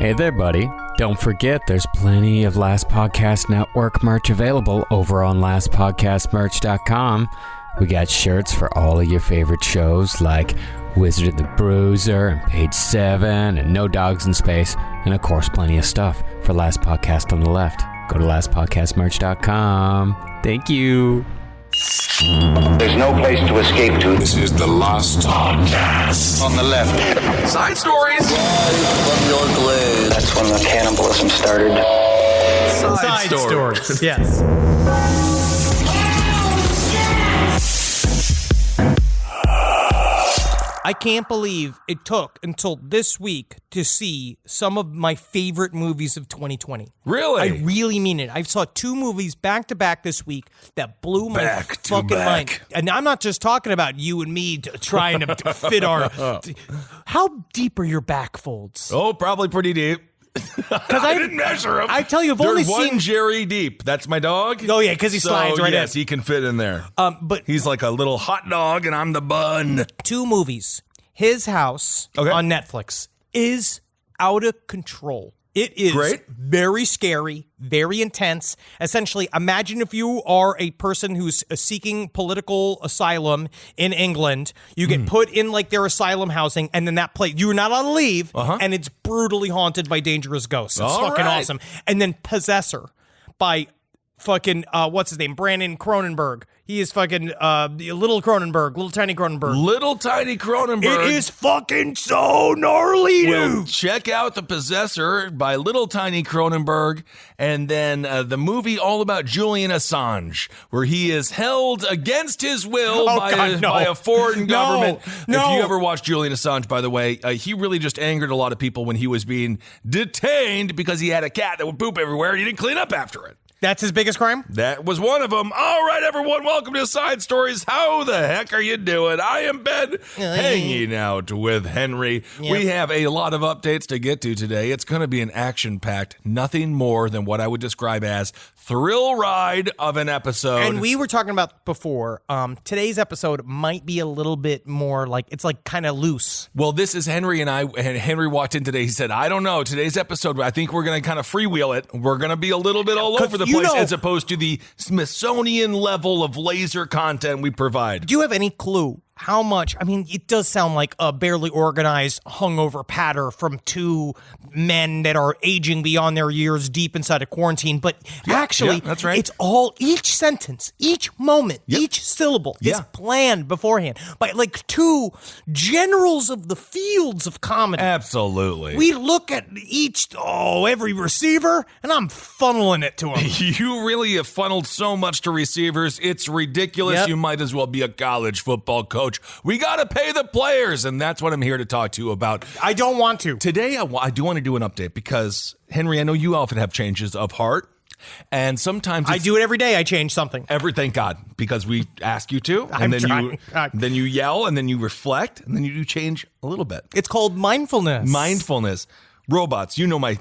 Hey there, buddy. Don't forget, there's plenty of Last Podcast Network merch available over on lastpodcastmerch.com. We got shirts for all of your favorite shows like Wizard of the Bruiser and Page 7 and No Dogs in Space, and of course plenty of stuff for Last Podcast on the left. Go to lastpodcastmerch.com. Thank you. There's no place to escape to. This is the Last Podcast. On the left. Side stories. That's when the cannibalism started. Side stories. Yes. I can't believe it took until this week to see some of my favorite movies of 2020. Really? I really mean it. I saw two movies back to back this week that blew my fucking mind. And I'm not just talking about you and me trying to fit our... How deep are your back folds? Oh, probably pretty deep. Because I didn't measure them. I tell you, I've only seen Jerry deep. That's my dog. Oh yeah, because he slides right in. Yes, he can fit in there. But he's like a little hot dog, and I'm the bun. Two movies. His House on Netflix is out of control. It is very scary, very intense. Essentially, imagine if you are a person who's seeking political asylum in England. You get put in like their asylum housing, and then that place, you're not allowed to leave, and it's brutally haunted by dangerous ghosts. It's fucking awesome. And then Possessor by fucking, what's his name? Brandon Cronenberg. He is fucking little tiny Cronenberg. Little tiny Cronenberg. It is fucking so gnarly, dude. Well, check out The Possessor by Little Tiny Cronenberg, and then the movie all about Julian Assange, where he is held against his will by a foreign government. If you ever watched Julian Assange, by the way, he really just angered a lot of people when he was being detained because he had a cat that would poop everywhere and he didn't clean up after it. That's his biggest crime? That was one of them. All right, everyone, welcome to Side Stories. How the heck are you doing? I am Ben, hanging out with Henry. Yep. We have a lot of updates to get to today. It's going to be an action-packed, nothing more than what I would describe as thrill ride of an episode. And we were talking about before, today's episode might be a little bit more like, it's like kind of loose. Well, this is Henry and Henry walked in today. He said, I don't know, today's episode, I think we're going to kind of freewheel it. We're going to be a little bit all over the place as opposed to the Smithsonian level of laser content we provide. Do you have any clue how much? I mean, it does sound like a barely organized hungover patter from two men that are aging beyond their years deep inside a quarantine. But actually, that's right. It's all, each sentence, each moment, each syllable is planned beforehand by like two generals of the fields of comedy. Absolutely. We look at every receiver, and I'm funneling it to them. You really have funneled so much to receivers. It's ridiculous. Yep. You might as well be a college football coach. We got to pay the players, and that's what I'm here to talk to you about. I don't want to. Today, I do want to do an update because, Henry, I know you often have changes of heart, and sometimes I do it every day. I change something. Thank God, because we ask you to, and then you yell, and then you reflect, and then you do change a little bit. It's called mindfulness. Mindfulness. Robots, you know my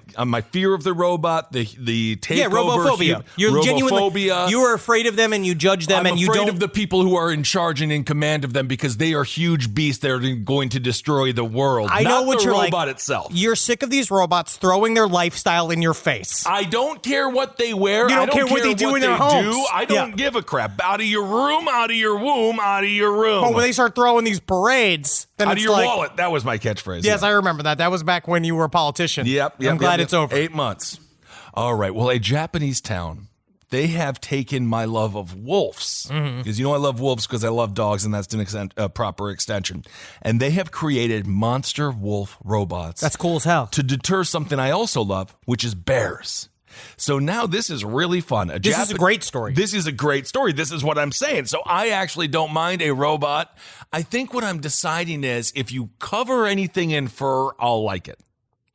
fear of the robot, the takeover. Yeah, robophobia. You're robophobia. You are afraid of them and you judge them, and you don't. I'm afraid of the people who are in charge and in command of them because they are huge beasts that are going to destroy the world. I know what you're like. Not the robot itself. You're sick of these robots throwing their lifestyle in your face. I don't care what they wear. You don't care what they do in their homes. I don't give a crap. Out of your room, out of your womb, out of your room. Oh, when they start throwing these parades, then out it's of your like, wallet. That was my catchphrase. Yes, I remember that. That was back when you were a politician. Yep. I'm glad it's over. 8 months. All right. Well, a Japanese town, they have taken my love of wolves. Because you know I love wolves because I love dogs, and that's a proper extension. And they have created monster wolf robots. That's cool as hell. To deter something I also love, which is bears. So now this is really fun. This is a great story. This is a great story. This is what I'm saying. So I actually don't mind a robot. I think what I'm deciding is if you cover anything in fur, I'll like it.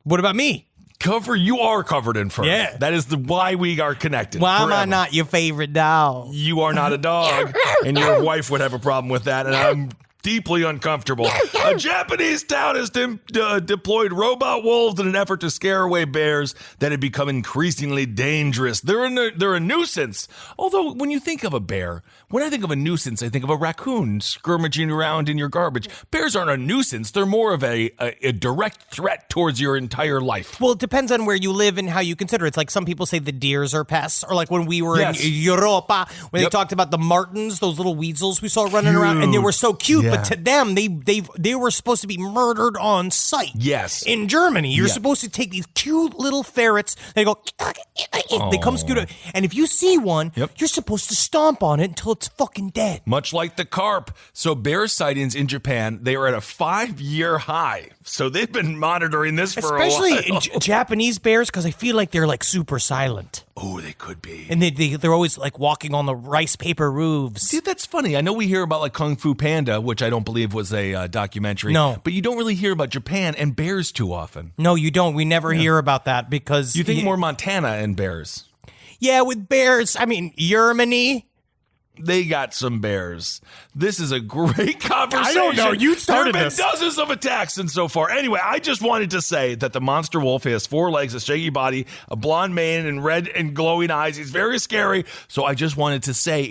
What about me? You are covered in fur. Yeah. That is why we are connected. Why am I forever. not your favorite dog? You are not a dog, and your wife would have a problem with that, and I'm deeply uncomfortable. A Japanese town has deployed robot wolves in an effort to scare away bears that had become increasingly dangerous. They're a nuisance. Although, when you think of a bear, when I think of a nuisance, I think of a raccoon skirmishing around in your garbage. Bears aren't a nuisance. They're more of a direct threat towards your entire life. Well, it depends on where you live and how you consider it. It's like some people say the deers are pests, or like when we were in Europa, when they talked about the martens, those little weasels we saw running around, and they were so cute, but to them, they were supposed to be murdered on sight. Yes. In Germany, you're supposed to take these cute little ferrets, they go, they come scoot, and if you see one, you're supposed to stomp on it until it's fucking dead. Much like the carp. So bear sightings in Japan, they are at a 5-year high. So they've been monitoring this for a while. Especially Japanese bears, because I feel like they're like super silent. Oh, they could be. And they're always like walking on the rice paper roofs. See, that's funny. I know we hear about like Kung Fu Panda, which I don't believe was a documentary. No. But you don't really hear about Japan and bears too often. No, you don't. We never hear about that because... You think more Montana and bears. Yeah, with bears. I mean, Germany... They got some bears. This is a great conversation. I don't know. You started There have this. been dozens of attacks and so far. Anyway, I just wanted to say that the monster wolf has 4 legs, a shaggy body, a blonde mane, and red and glowing eyes. He's very scary. So I just wanted to say,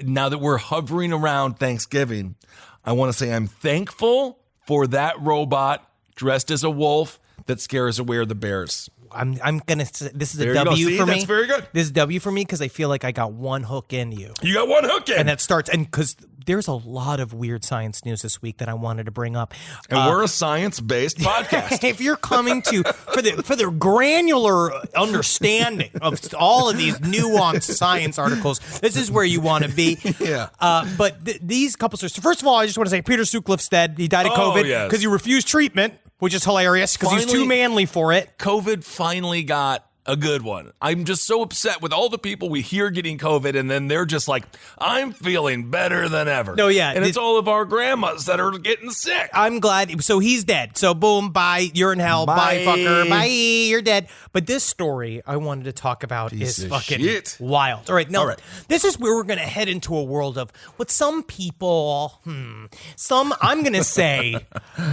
now that we're hovering around Thanksgiving, I want to say I'm thankful for that robot dressed as a wolf that scares away the bears. I'm gonna say this is There a you go. W See, for me. that's very good. This is a W for me because I feel like I got one hook in you. You got one hook in. And that starts, and because there's a lot of weird science news this week that I wanted to bring up. And we're a science-based podcast. If you're coming to for the granular understanding of all of these nuanced science articles, this is where you want to be. Yeah. But these couples are. So first of all, I just want to say Peter Sukliff's dead. He died of COVID because he refused treatment, which is hilarious because he's too manly for it. COVID finally got a good one. I'm just so upset with all the people we hear getting COVID, and then they're just like, I'm feeling better than ever. No, yeah. And it's all of our grandmas that are getting sick. I'm glad. So he's dead. So boom, bye. You're in hell. Bye, fucker. Bye. You're dead. But this story I wanted to talk about is fucking wild. All right. No, this is where we're going to head into a world of what some people, I'm going to say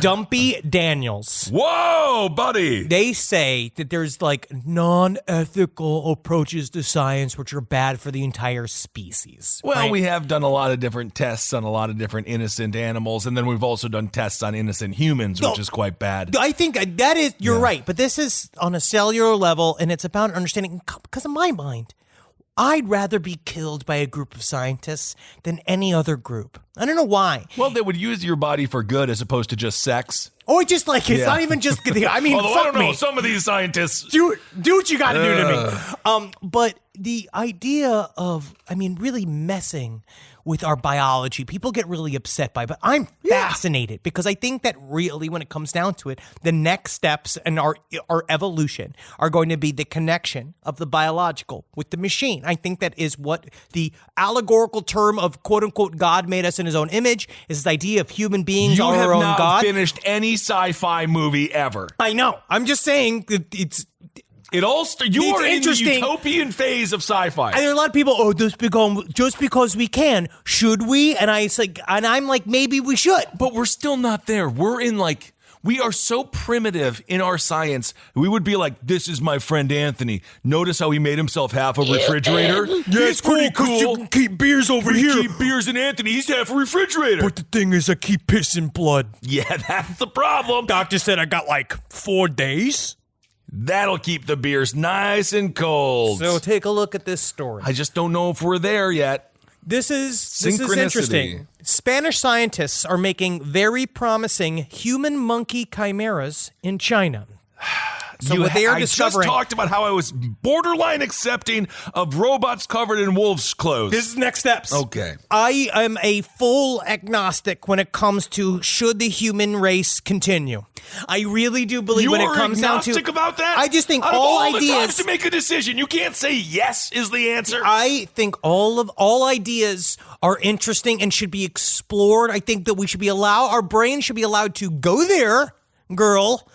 Dumpy Daniels. Whoa, buddy. They say that there's like non-ethical approaches to science which are bad for the entire species. Well, right? we have done a lot of different tests on a lot of different innocent animals, and then we've also done tests on innocent humans, which is quite bad. I think that is, you're right, but this is on a cellular level, and it's about understanding, because in my mind, I'd rather be killed by a group of scientists than any other group. I don't know why. Well, they would use your body for good as opposed to just sex. Or just like, it's not even just, I mean, although, fuck I don't know, me. some of these scientists. Do what you got to do to me. But the idea of, really messing with our biology, people get really upset by, but I'm fascinated because I think that really, when it comes down to it, the next steps in our evolution are going to be the connection of the biological with the machine. I think that is what the allegorical term of quote unquote God made us in his own image is this idea of human beings are our own God. You have not finished any sci-fi movie ever. I know. I'm just saying it's. You are in the utopian phase of sci-fi. And there are a lot of people, just because we can, should we? And I'm like, maybe we should. But we're still not there. We are so primitive in our science. We would be like, this is my friend Anthony. Notice how he made himself half a refrigerator? Yeah, it's pretty cool. You can keep beers over here. Keep beers in Anthony. He's half a refrigerator. But the thing is, I keep pissing blood. Yeah, that's the problem. Doctor said I got like 4 days. That'll keep the beers nice and cold. So take a look at this story. I just don't know if we're there yet. This is interesting. Spanish scientists are making very promising human-monkey chimeras in China. So what they are discovering... I just talked about how I was borderline accepting of robots covered in wolves' clothes. This is next steps. Okay. I am a full agnostic when it comes to should the human race continue. I really do believe when it comes down to... You're agnostic about that? I just think Out of all the ideas... times to make a decision, you can't say yes is the answer. I think all ideas are interesting and should be explored. I think that we should be our brain should be allowed to go there, girl,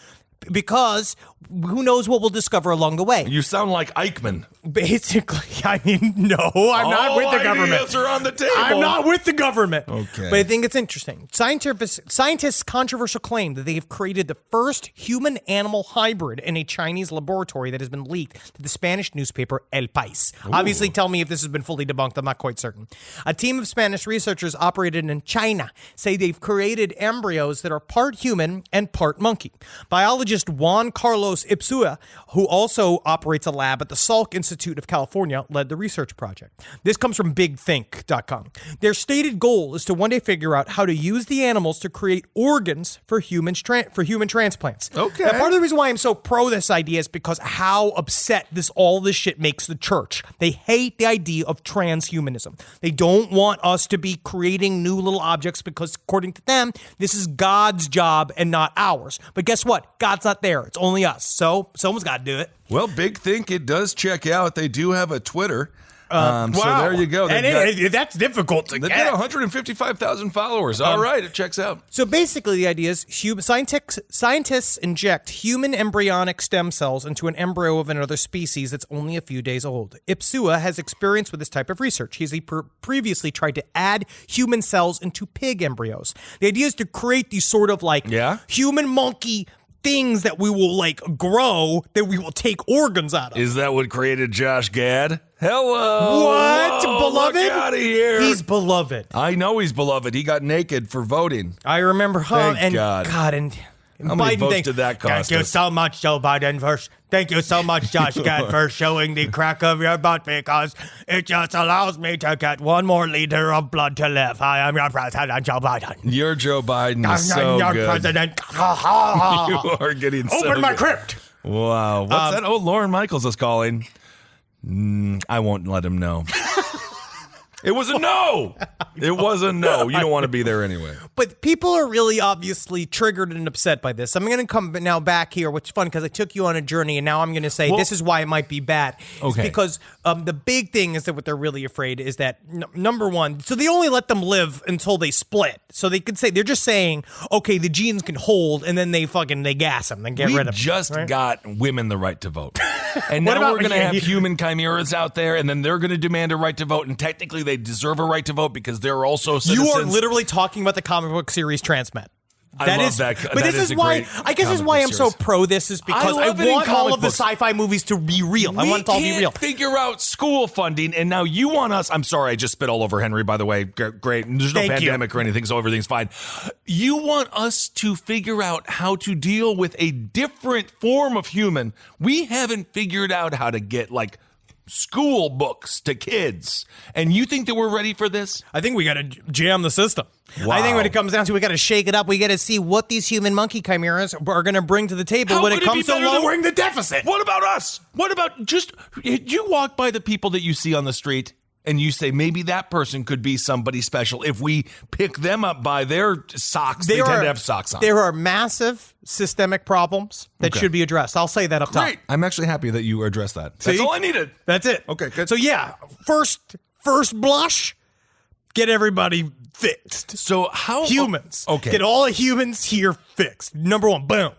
because who knows what we'll discover along the way. You sound like Eichmann. Basically, I mean, no, I'm not with the government. Ideas are on the table. I'm not with the government. Okay. But I think it's interesting. Scientists' controversial claim that they have created the first human-animal hybrid in a Chinese laboratory that has been leaked to the Spanish newspaper El País. Ooh. Obviously, tell me if this has been fully debunked. I'm not quite certain. A team of Spanish researchers operated in China say they've created embryos that are part human and part monkey. Biologist Juan Carlos Ipsua, who also operates a lab at the Salk Institute of California, led the research project. This comes from BigThink.com. Their stated goal is to one day figure out how to use the animals to create organs for human transplants. Okay. Now, part of the reason why I'm so pro this idea is because how upset all this shit makes the church. They hate the idea of transhumanism. They don't want us to be creating new little objects because, according to them, this is God's job and not ours. But guess what? God's not there. It's only us. So someone's got to do it. Well, Big Think, it does check out. They do have a Twitter. Wow. So there you go. That's difficult to get. They've got 155,000 followers. All right, it checks out. So basically the idea is scientists inject human embryonic stem cells into an embryo of another species that's only a few days old. Ipsua has experience with this type of research. He's previously tried to add human cells into pig embryos. The idea is to create these sort of human monkey things that we will grow that we will take organs out of. Is that what created Josh Gad? Hello. What? Whoa, beloved? Look out of here. He's beloved. I know he's beloved. He got naked for voting. I remember. Thank God. And how many votes did that cost Thank you us? so much, Joe Biden. Thank you so much, Josh Gad, for showing the crack of your butt because it just allows me to get one more liter of blood to live. I am your president, Joe Biden. Your Joe Biden is so your good. President. You are getting so Open my good. crypt. Wow. What's that? Oh, Lauren Michaels is calling. I won't let him know. It was a no. It was a no. You don't want to be there anyway. But people are really obviously triggered and upset by this. I'm going to come now back here, which is fun because I took you on a journey, and now I'm going to say this is why it might be bad. Okay. It's because the big thing is that what they're really afraid is that, number one, so they only let them live until they split. So they could say, they're just saying, okay, the genes can hold, and then they gas them and get rid of them. We just got women the right to vote. And What now about we're going to have human chimeras out there, and then they're going to demand a right to vote, and technically they deserve a right to vote because they're also citizens. You are literally talking about the comic book series Transmet. I love that. But this is why this is why I'm so pro this is because I want all of the sci-fi movies to be real. I want it to all be real. We can't figure out school funding, and now you want us. I'm sorry, I just spit all over Henry. By the way, great. There's no pandemic or anything, so everything's fine. You want us to figure out how to deal with a different form of human. We haven't figured out how to get school books to kids, and you think that we're ready for this? I think we got to jam the system. Wow. I think when it comes down to, we got to shake it up. We got to see what these human monkey chimeras are going to bring to the table when it comes to lowering the deficit. What about us? What about just you walk by the people that you see on the street and you say maybe that person could be somebody special if we pick them up by their socks. They tend to have socks on. There are massive systemic problems that should be addressed. I'll say that up top. Great. I'm actually happy that you addressed that. That's all I needed. That's it. Okay, good. So yeah, first blush, get everybody fixed. So how humans? Okay. Get all the humans here fixed. Number one, boom.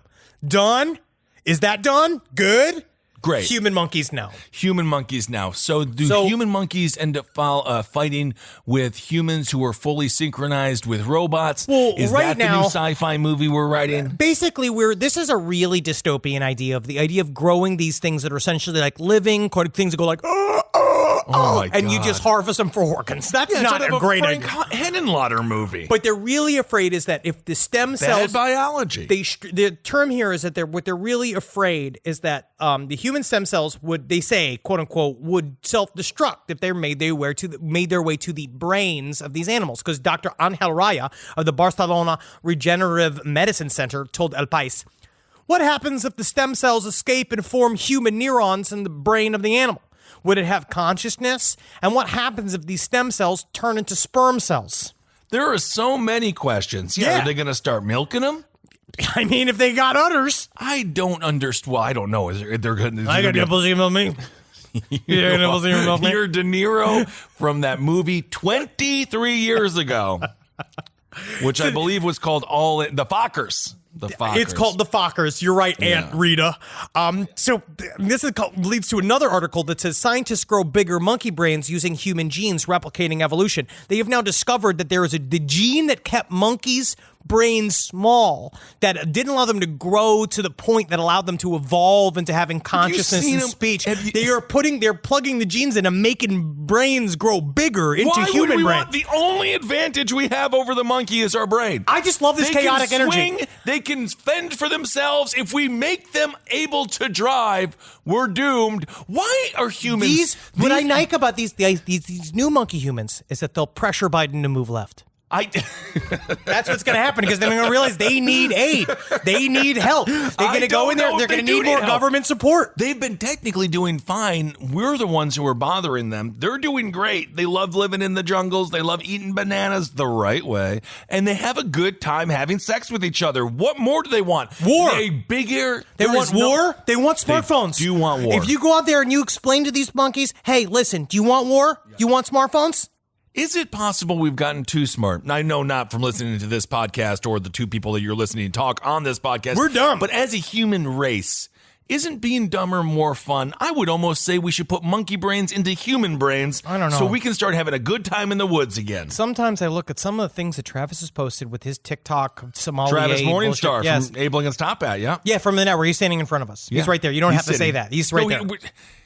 Done. Is that done? Good. Great. Human monkeys now. Human monkeys now. So human monkeys end up fighting with humans who are fully synchronized with robots? Well, is right that now, the new sci-fi movie we're writing? Basically, this is a really dystopian idea of growing these things that are essentially like living things that go like, oh my God. And you just harvest them for organs. That's not sort of a great Frank idea. Henenlotter movie. But they're really afraid is that if the stem cells, bad biology. The term here is that what they're really afraid is that the human stem cells would, they say, quote unquote, would self-destruct if they made their way to the brains of these animals. Because Dr. Angel Raya of the Barcelona Regenerative Medicine Center told El País, what happens if the stem cells escape and form human neurons in the brain of the animal? Would it have consciousness? And what happens if these stem cells turn into sperm cells? There are so many questions. Yeah. Are they going to start milking them? I mean, if they got udders. I don't understand. Well, I don't know. I got nipples even on me. You're De Niro from that movie 23 years ago, which I believe was called The Fockers. The Fockers. It's called the Fockers. You're right, Aunt Rita. This leads to another article that says scientists grow bigger monkey brains using human genes, replicating evolution. They have now discovered that there is the gene that kept monkeys' brains small, that didn't allow them to grow to the point that allowed them to evolve into having consciousness and speech. They're plugging the genes in and making brains grow bigger into human brains. The only advantage we have over the monkey is our brain. I just love this chaotic energy. They can fend for themselves. If we make them able to drive, we're doomed. Why are humans? What I like about these new monkey humans is that they'll pressure Biden to move left. That's what's going to happen, because they're going to realize they need aid. They need help. They're going to go in there. They're going to need more government support. They've been technically doing fine. We're the ones who are bothering them. They're doing great. They love living in the jungles. They love eating bananas the right way. And they have a good time having sex with each other. What more do they want? War. They want war. They want smartphones. They do want war. If you go out there and you explain to these monkeys, hey, listen, do you want war? Do you want smartphones? Is it possible we've gotten too smart? I know not from listening to this podcast or the two people that you're listening to talk on this podcast. We're dumb. But as a human race, isn't being dumber more fun? I would almost say we should put monkey brains into human brains. I don't know. So we can start having a good time in the woods again. Sometimes I look at some of the things that Travis has posted with his TikTok sommelier. Travis Morningstar yes. from Abel Against Top Hat, yeah? Yeah, from the network. He's standing in front of us. He's right there. You don't have to say that. He's right there.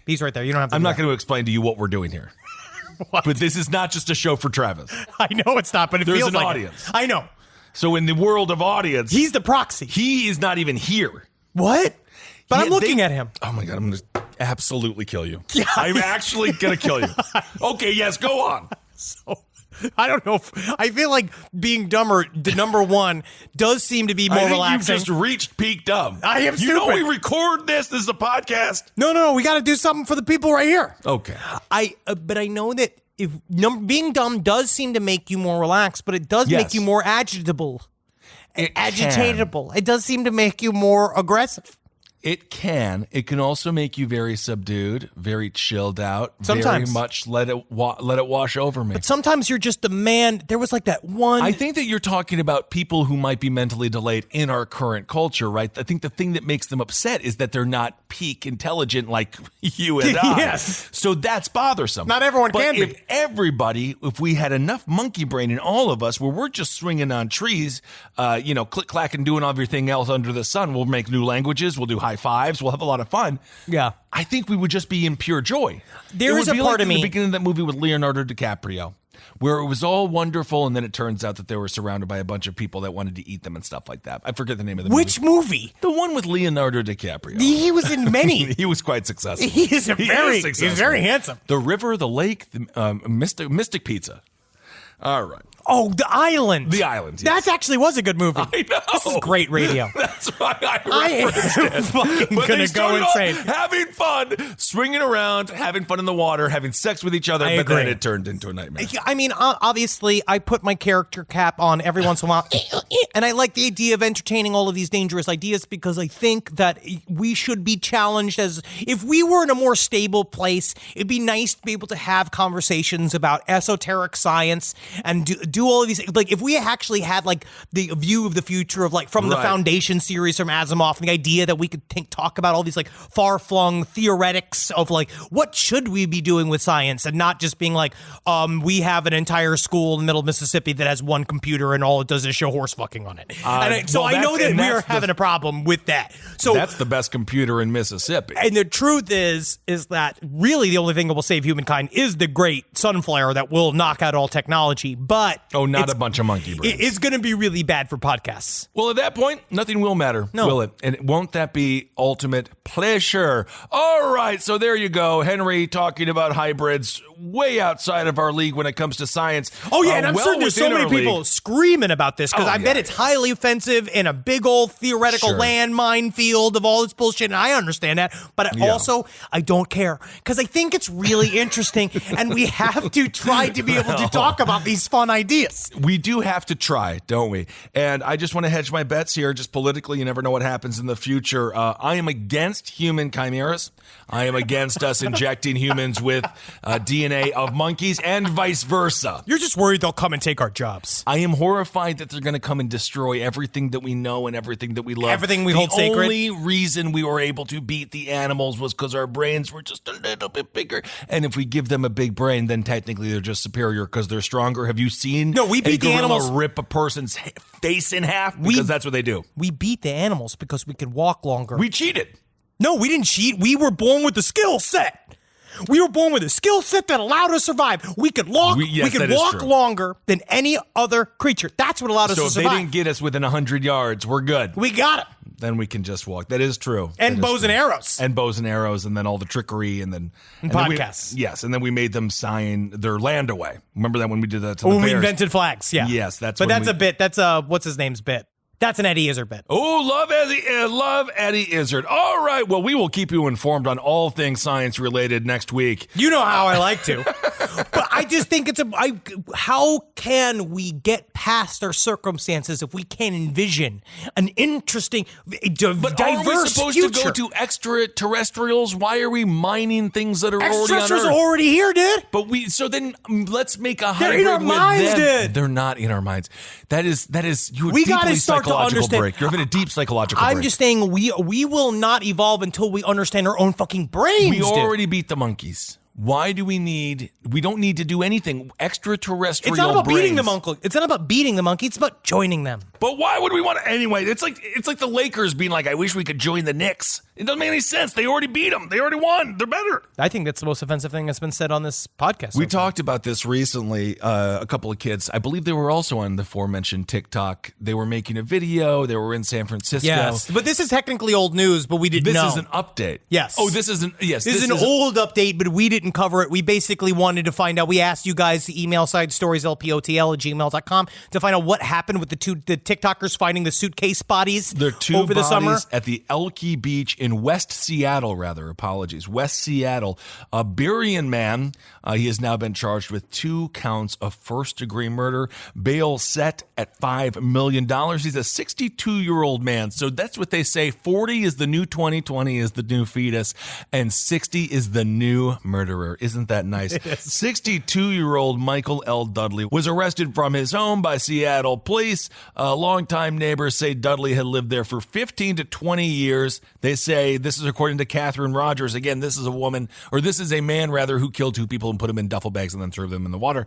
He's right there. You don't have to I'm not going to explain to you what we're doing here. But this is not just a show for Travis. I know it's not, but it There's feels an like audience. It. I know. So in the world of audience, he's the proxy. He is not even here. What? But I'm looking at him. Oh my God, I'm going to absolutely kill you. Yeah. I'm actually going to kill you. Okay, yes, go on. So, I don't know. I feel like being dumber, number one, does seem to be more relaxing. You've just reached peak dumb. I am stupid. You know we record this. This is a podcast. No. We got to do something for the people right here. Okay. But I know that being dumb does seem to make you more relaxed, but it does make you more agitatable. It does seem to make you more aggressive. It can. It can also make you very subdued, very chilled out. Sometimes. Very much let it wash over me. But sometimes you're just the man. There was like that one. I think that you're talking about people who might be mentally delayed in our current culture, right? I think the thing that makes them upset is that they're not peak intelligent like you and I. Yes. So that's bothersome. Not everyone can be. If we had enough monkey brain in all of us where we're just swinging on trees, click, clack, and doing everything else under the sun, we'll make new languages, we'll do high fives, we'll have a lot of fun. Yeah. I think we would just be in pure joy. There is a part of me. The beginning of that movie with Leonardo DiCaprio, where it was all wonderful, and then it turns out that they were surrounded by a bunch of people that wanted to eat them and stuff like that. I forget the name of the movie. Which movie? The one with Leonardo DiCaprio. He was in many. He was quite successful. He's very handsome. The river, the lake, the Mystic Pizza. All right. Oh, The Island. The Island, yes. That actually was a good movie. I know. This is great radio. That's why I referenced am fucking going to go insane. Having fun, swinging around, having fun in the water, having sex with each other, but then it turned into a nightmare. I mean, obviously, I put my character cap on every once in a while, and I like the idea of entertaining all of these dangerous ideas because I think that we should be challenged as if we were in a more stable place. It'd be nice to be able to have conversations about esoteric science and do all of these. Like, if we actually had like the view of the future of like from the Foundation series from Asimov, the idea that we could talk about all these like far-flung theoretics of like what should we be doing with science, and not just being like we have an entire school in the middle of Mississippi that has one computer and all it does is show horse fucking on it. I know that we're having a problem with that. So that's the best computer in Mississippi. And the truth is that really the only thing that will save humankind is the great sun flare that will knock out all technology. But not a bunch of monkey brains. It's going to be really bad for podcasts. Well, at that point, nothing will matter, will it? And won't that be ultimate pleasure? All right, so there you go. Henry talking about hybrids way outside of our league when it comes to science. Oh, yeah, and I'm certain there's so many people screaming about this because I bet it's highly offensive in a big old theoretical landmine field of all this bullshit, and I understand that. But also, I don't care because I think it's really interesting, and we have to try to be able to talk about these fun ideas. We do have to try, don't we? And I just want to hedge my bets here, just politically. You never know what happens in the future. I am against human chimeras. I am against us injecting humans with DNA DNA of monkeys and vice versa. You're just worried they'll come and take our jobs. I am horrified that they're going to come and destroy everything that we know and everything that we love. Everything we hold sacred. The only reason we were able to beat the animals was because our brains were just a little bit bigger. And if we give them a big brain, then technically they're just superior because they're stronger. Have you seen we beat the animals. Rip a person's face in half? Because that's what they do. We beat the animals because we could walk longer. We cheated. No, we didn't cheat. We were born with the skill set. We were born with a skill set that allowed us to survive. We could walk. We could walk longer than any other creature. That's what allowed us to survive. So if they didn't get us within 100 yards, we're good. We got it. Then we can just walk. That is true. And bows and arrows. And bows and arrows, and then all the trickery, and then podcasts. Yes, and then we made them sign their land away. Remember that when we did that to the Bears? We invented flags. Yeah. Yes, that's. But that's a bit. That's what's his name's bit. That's an Eddie Izzard bit. Oh, love Eddie Izzard. All right, well, we will keep you informed on all things science related next week. You know how I like to. But I just think how can we get past our circumstances if we can't envision an interesting, diverse But are we supposed future? to go to extraterrestrials? Why are we mining things that are already on Earth? Extraterrestrials are already here, dude. But then let's make a They're hybrid in our with minds, them. dude. They're not in our minds. That is you We deeply gotta start to psychological understand. break. You're having a deep psychological break. I'm just saying we will not evolve until we understand our own fucking brains. We already beat the monkeys. Why do we don't need to do anything. Extraterrestrial It's not about brains. beating the monkey. It's not about beating the monkey. It's about joining them. But why would we want to anyway? It's like the Lakers being like, I wish we could join the Knicks. It doesn't make any sense. They already beat them. They already won. They're better. I think that's the most offensive thing that's been said on this podcast. We talked about this recently. A couple of kids, I believe they were also on the aforementioned TikTok. They were making a video. They were in San Francisco. Yes, but this is technically old news, but we didn't know. This is an update. Yes. Oh, this isn't. Yes. This is an old update, but we didn't cover it. We basically wanted to find out. We asked you guys to email sidestorieslpotl@gmail.com to find out what happened with the TikTokers finding the suitcase bodies over the summer at the Elke Beach in West Seattle. West Seattle. A Burien man. He has now been charged with 2 counts of first-degree murder. Bail set at $5 million. He's a 62-year-old man. So that's what they say. 40 is the new 20, 20 is the new fetus, and 60 is the new murderer. Isn't that nice? 62-year-old Michael L. Dudley was arrested from his home by Seattle police. Longtime neighbors say Dudley had lived there for 15 to 20 years. They say, this is according to Catherine Rogers. Again, this is a man who killed 2 people and put them in duffel bags and then threw them in the water.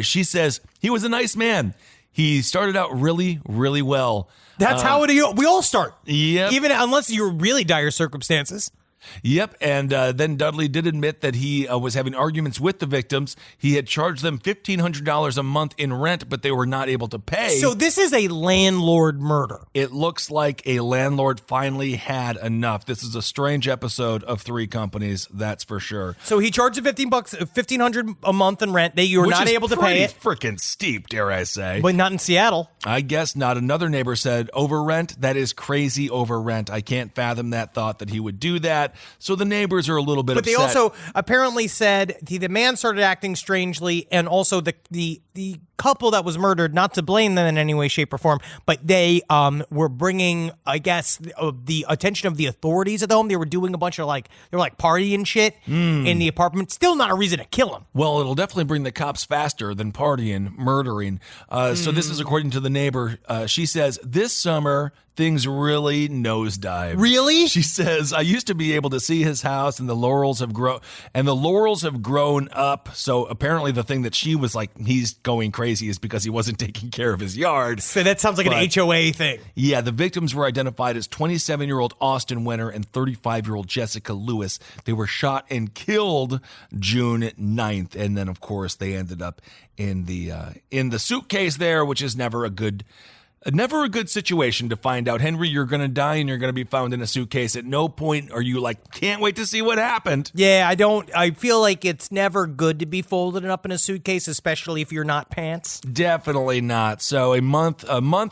She says he was a nice man. He started out really, really well. That's how we all start. Yep. Even unless you're really dire circumstances. Yep, and then Dudley did admit that he was having arguments with the victims. He had charged them $1,500 a month in rent, but they were not able to pay. So this is a landlord murder. It looks like a landlord finally had enough. This is a strange episode of 3 Companies, that's for sure. So he charged $1,500 a month in rent. You were not able to pay it. Freaking steep, dare I say. But not in Seattle. I guess not. Another neighbor said, over rent? That is crazy over rent. I can't fathom that thought that he would do that. So the neighbors are a little bit upset. But they also apparently said the man started acting strangely, and also the couple that was murdered, not to blame them in any way, shape, or form, but they were bringing, I guess, the attention of the authorities at the home. They were doing a bunch of they were partying shit in the apartment. Still not a reason to kill him. Well, it'll definitely bring the cops faster than partying, murdering. So this is according to the neighbor. She says, this summer, things really nosedive. Really? She says, I used to be able to see his house and the laurels have grown up. So apparently the thing that she was like, he's going crazy is because he wasn't taking care of his yard. So that sounds like an HOA thing. Yeah, the victims were identified as 27-year-old Austin Winter and 35-year-old Jessica Lewis. They were shot and killed June 9th. And then, of course, they ended up in the suitcase there, which is never a good situation to find out, Henry, you're going to die and you're going to be found in a suitcase. At no point are you can't wait to see what happened. Yeah, I feel like it's never good to be folded up in a suitcase, especially if you're not pants. Definitely not. So a month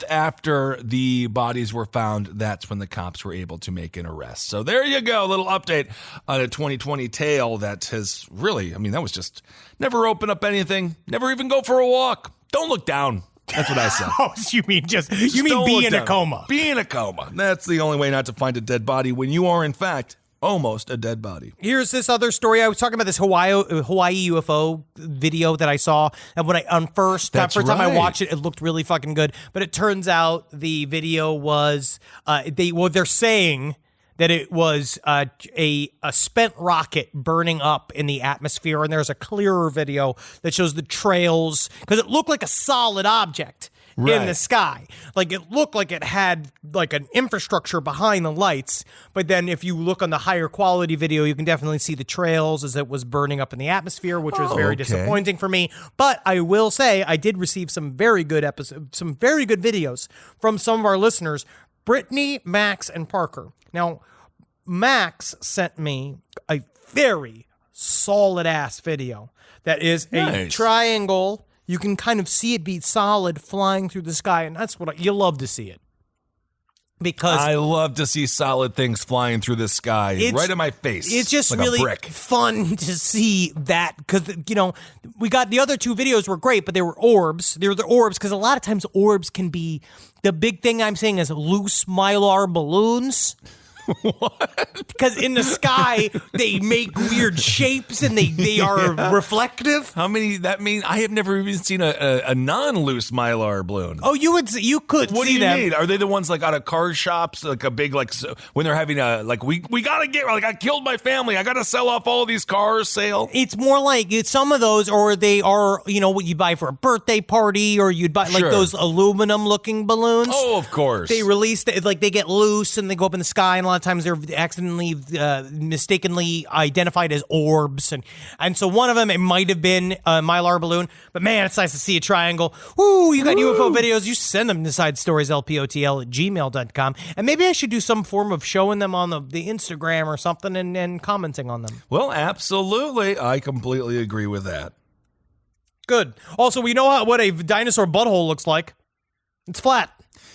after the bodies were found, that's when the cops were able to make an arrest. So there you go. A little update on a 2020 tale that has really, that was just never open up anything, never even go for a walk. Don't look down. That's what I said. Oh, you mean be in a coma? Be in a coma. That's the only way not to find a dead body when you are, in fact, almost a dead body. Here's this other story. I was talking about this Hawaii UFO video that I saw, and when first time I watched it, it looked really fucking good. But it turns out the video was they're saying that it was a spent rocket burning up in the atmosphere, and there's a clearer video that shows the trails because it looked like a solid object. Right. In the sky. Like it looked like it had like an infrastructure behind the lights, but then if you look on the higher quality video, you can definitely see the trails as it was burning up in the atmosphere, which was very disappointing for me. But I will say I did receive some very good videos from some of our listeners, Brittany, Max, and Parker. Now, Max sent me a very solid ass video that is a triangle. You can kind of see it be solid flying through the sky, and that's what you love to see it. Because I love to see solid things flying through the sky right in my face. It's just like really a brick. Fun to see that because, we got the other two videos were great, but they were orbs. They were the orbs because a lot of times orbs can be the big thing I'm saying is loose mylar balloons. What? Because in the sky, they make weird shapes and they are reflective. How many that mean? I have never even seen a non-loose mylar balloon. Oh, you could what see them. What do you mean? Are they the ones like out of car shops, like a big when they're having we gotta get I killed my family, I gotta sell off all these cars sale? It's more like some of those, or they are what you buy for a birthday party, or you'd buy like those aluminum looking balloons. Oh, of course. They release they get loose and they go up in the sky, and a lot of times they're accidentally mistakenly identified as orbs, and so one of them, it might have been a mylar balloon, but man, it's nice to see a triangle. Woo, you got UFO videos, you send them to sidestorieslpotl@gmail.com, and maybe I should do some form of showing them on the Instagram or something and commenting on them. Well, absolutely, I completely agree with that. Good. Also, we know what a dinosaur butthole looks like. It's flat.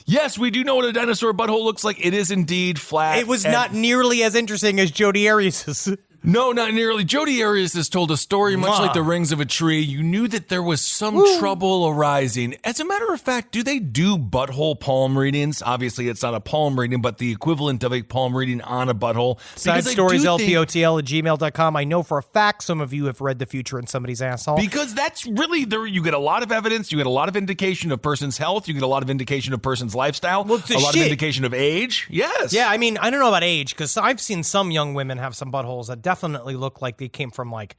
Yes, we do know what a dinosaur butthole looks like. It is indeed flat. It was not nearly as interesting as Jodi Arias's. No, not nearly. Jodi Arias has told a story much like the rings of a tree. You knew that there was some trouble arising. As a matter of fact, do they do butthole palm readings? Obviously, it's not a palm reading, but the equivalent of a palm reading on a butthole. SideStoriesLPOTL@gmail.com. I know for a fact some of you have read the future in somebody's asshole. Because that's really, you get a lot of evidence, you get a lot of indication of person's health, you get a lot of indication of person's lifestyle, a lot of indication of age. Yes. Yeah, I mean, I don't know about age, because I've seen some young women have some buttholes that definitely look like they came from like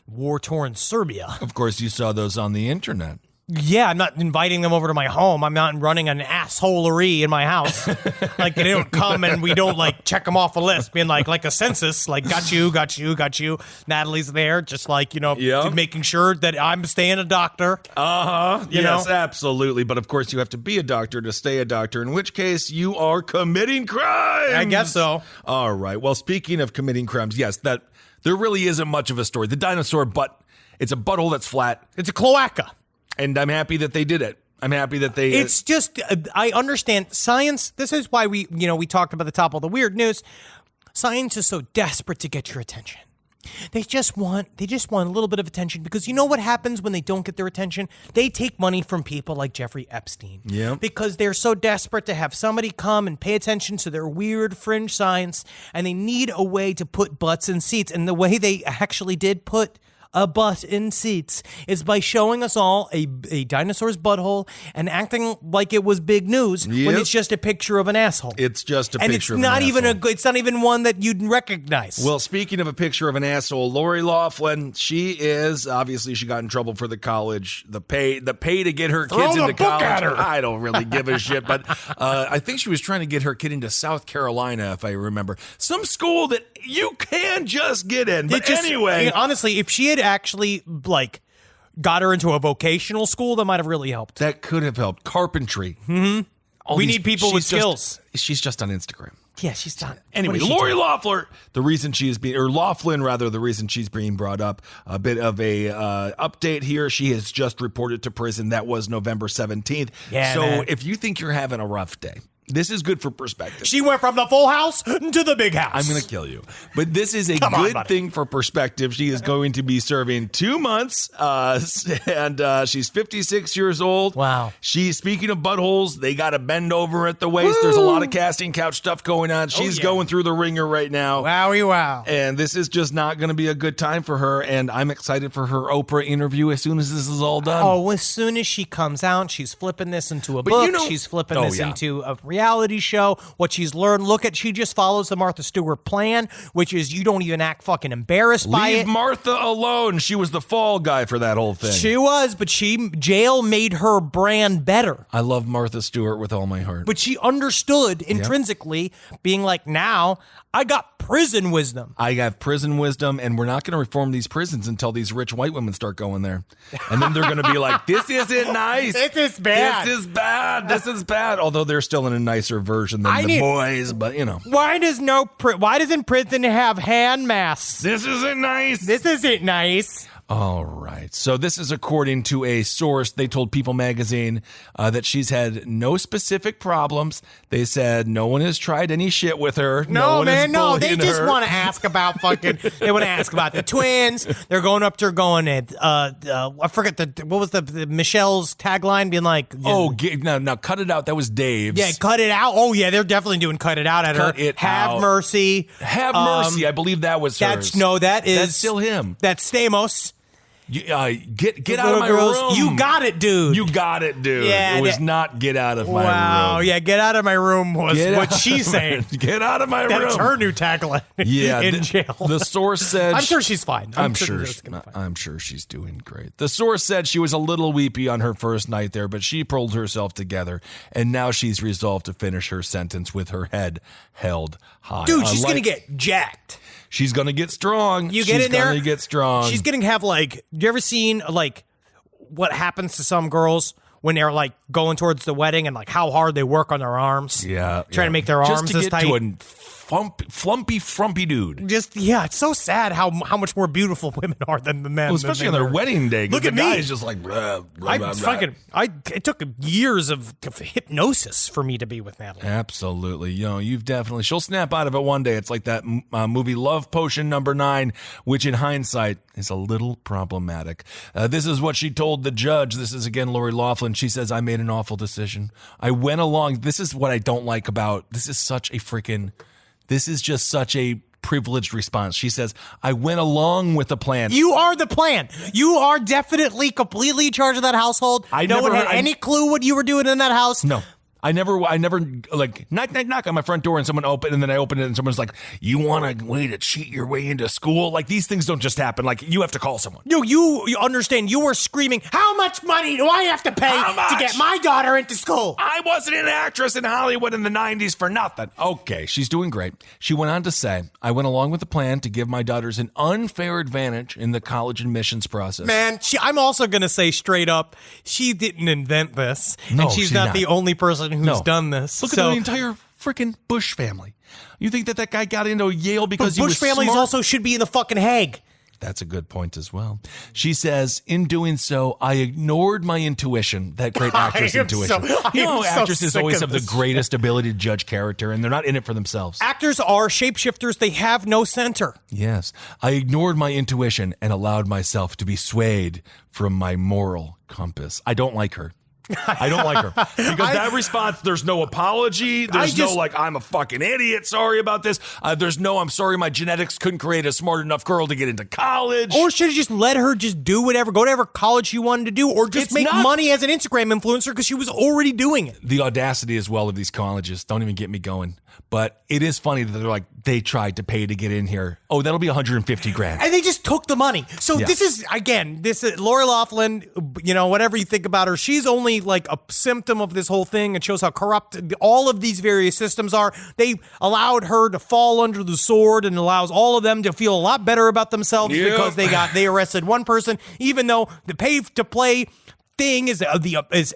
war-torn Serbia. Of course, you saw those on the internet. Yeah, I'm not inviting them over to my home. I'm not running an assholery in my house. Like, they don't come and we don't like check them off a list, being like a census, like got you. Natalie's there, just like, making sure that I'm staying a doctor. Yes, absolutely. But of course, you have to be a doctor to stay a doctor, in which case you are committing crimes. I guess so. All right. Well, speaking of committing crimes, yes, that there really isn't much of a story. The dinosaur it's a butthole that's flat. It's a cloaca. And I'm happy that they did it. I'm happy that they... It's just, I understand science. This is why we talked about the top of the weird news. Science is so desperate to get your attention. They just want a little bit of attention, because you know what happens when they don't get their attention? They take money from people like Jeffrey Epstein. Yeah. Because they're so desperate to have somebody come and pay attention to their weird fringe science, and they need a way to put butts in seats. And the way they actually did put a butt in seats is by showing us all a dinosaur's butthole and acting like it was big news when it's just a picture of an asshole. It's just a picture of an asshole. It's not even one that you'd recognize. Well, speaking of a picture of an asshole, Lori Loughlin, she got in trouble for the college, the pay to get her kids into college. At her. I don't really give a shit, but I think she was trying to get her kid into South Carolina, if I remember. Some school that you can just get in. But anyway. Honestly, if she had actually got her into a vocational school, that might have really helped. That could have helped. Carpentry. Mm-hmm. We need people with skills. She's just on Instagram. Yeah, she's not. Anyway, Lori Loughlin, the reason she's being brought up, a bit of a update here. She has just reported to prison. That was November 17th. Yeah, so man. if you think you're having a rough day, This is good for perspective. She went from the full house to the big house. I'm going to kill you. But this is a good thing for perspective. She is going to be serving 2 months, and she's 56 years old. Wow. Speaking of buttholes, they got to bend over at the waist. Woo! There's a lot of casting couch stuff going on. She's going through the ringer right now. Wowie wow. And this is just not going to be a good time for her, and I'm excited for her Oprah interview as soon as this is all done. Oh, as soon as she comes out, she's flipping this into a book. She's flipping this into a reality show. What she's learned, she just follows the Martha Stewart plan, which is you don't even act fucking embarrassed by it. Leave Martha alone. She was the fall guy for that whole thing. She was, but jail made her brand better. I love Martha Stewart with all my heart. But she understood intrinsically, being like, now I got prison wisdom. I have prison wisdom, and we're not going to reform these prisons until these rich white women start going there. And then they're going to be like, this isn't nice. This is bad. This is bad. This is bad. Although they're still in a nicer version than the boys, but you know. Why doesn't prison have hand masks? This isn't nice. This isn't nice. All right. So this is according to a source. They told People magazine that she's had no specific problems. They said no one has tried any shit with her. No they just want to ask about they want to ask about the twins. They're going up to her going at, I forget what was the Michelle's tagline being like? Now cut it out. That was Dave's. Yeah, cut it out. Oh yeah, they're definitely doing cut it out at her. Have mercy. Have mercy. I believe that was hers. That's still him. That's Stamos. Get out of my room. You got it, dude. Yeah, it was not get out of my room. Wow, yeah, get out of my room was what she's saying. Get out of my room. That's her new tagline in jail. The source said... I'm sure she's fine. I'm sure she's doing great. The source said she was a little weepy on her first night there, but she pulled herself together, and now she's resolved to finish her sentence with her head held high. Dude, she's going to get jacked. She's going to get strong. She's going to get strong. She's going to have you ever seen what happens to some girls when they're going towards the wedding and how hard they work on their arms? Yeah. Trying to make their arms just to as get tight. To a frumpy dude. It's so sad how much more beautiful women are than the men. Well, especially on their wedding day. Look at me. The guy's just like, blah, blah, blah, blah. It took years of hypnosis for me to be with Natalie. Absolutely. She'll snap out of it one day. It's like that movie Love Potion No. 9, which in hindsight is a little problematic. This is what she told the judge. This is again Lori Loughlin. She says, I made an awful decision. I went along. This is what I don't like about, this is just such a privileged response. She says, I went along with the plan. You are the plan. You are definitely completely in charge of that household. No one had any clue what you were doing in that house. No. I never knock on my front door and someone opened, and then I opened it and someone's like, you want a way to cheat your way into school? These things don't just happen. You have to call someone. You understand. You were screaming, how much money do I have to pay to get my daughter into school? I wasn't an actress in Hollywood in the 90s for nothing. Okay, she's doing great. She went on to say, I went along with the plan to give my daughters an unfair advantage in the college admissions process. Man, I'm also going to say straight up, she didn't invent this. No, and she's not the only person who's done this. Look at the entire freaking Bush family. You think that guy got into Yale because he was Bush families smart? also should be in the fucking Hague. That's a good point as well. She says, in doing so, I ignored my intuition, that great actress intuition. Actresses always have the greatest ability to judge character, and they're not in it for themselves. Actors are shapeshifters. They have no center. Yes. I ignored my intuition and allowed myself to be swayed from my moral compass. I don't like her. I don't like her. Because that response, there's no apology. There's no I'm a fucking idiot. Sorry about this. There's no, I'm sorry my genetics couldn't create a smart enough girl to get into college. Or should have just let her just do whatever, go to whatever college she wanted to do, or just make money as an Instagram influencer because she was already doing it. The audacity as well of these colleges. Don't even get me going. But it is funny that they're they tried to pay to get in here. Oh, that'll be $150,000. And they just took the money. So this is Lori Loughlin, whatever you think about her, she's only a symptom of this whole thing. It shows how corrupt all of these various systems are. They allowed her to fall under the sword and allows all of them to feel a lot better about themselves because they arrested one person, even though the pay to play thing is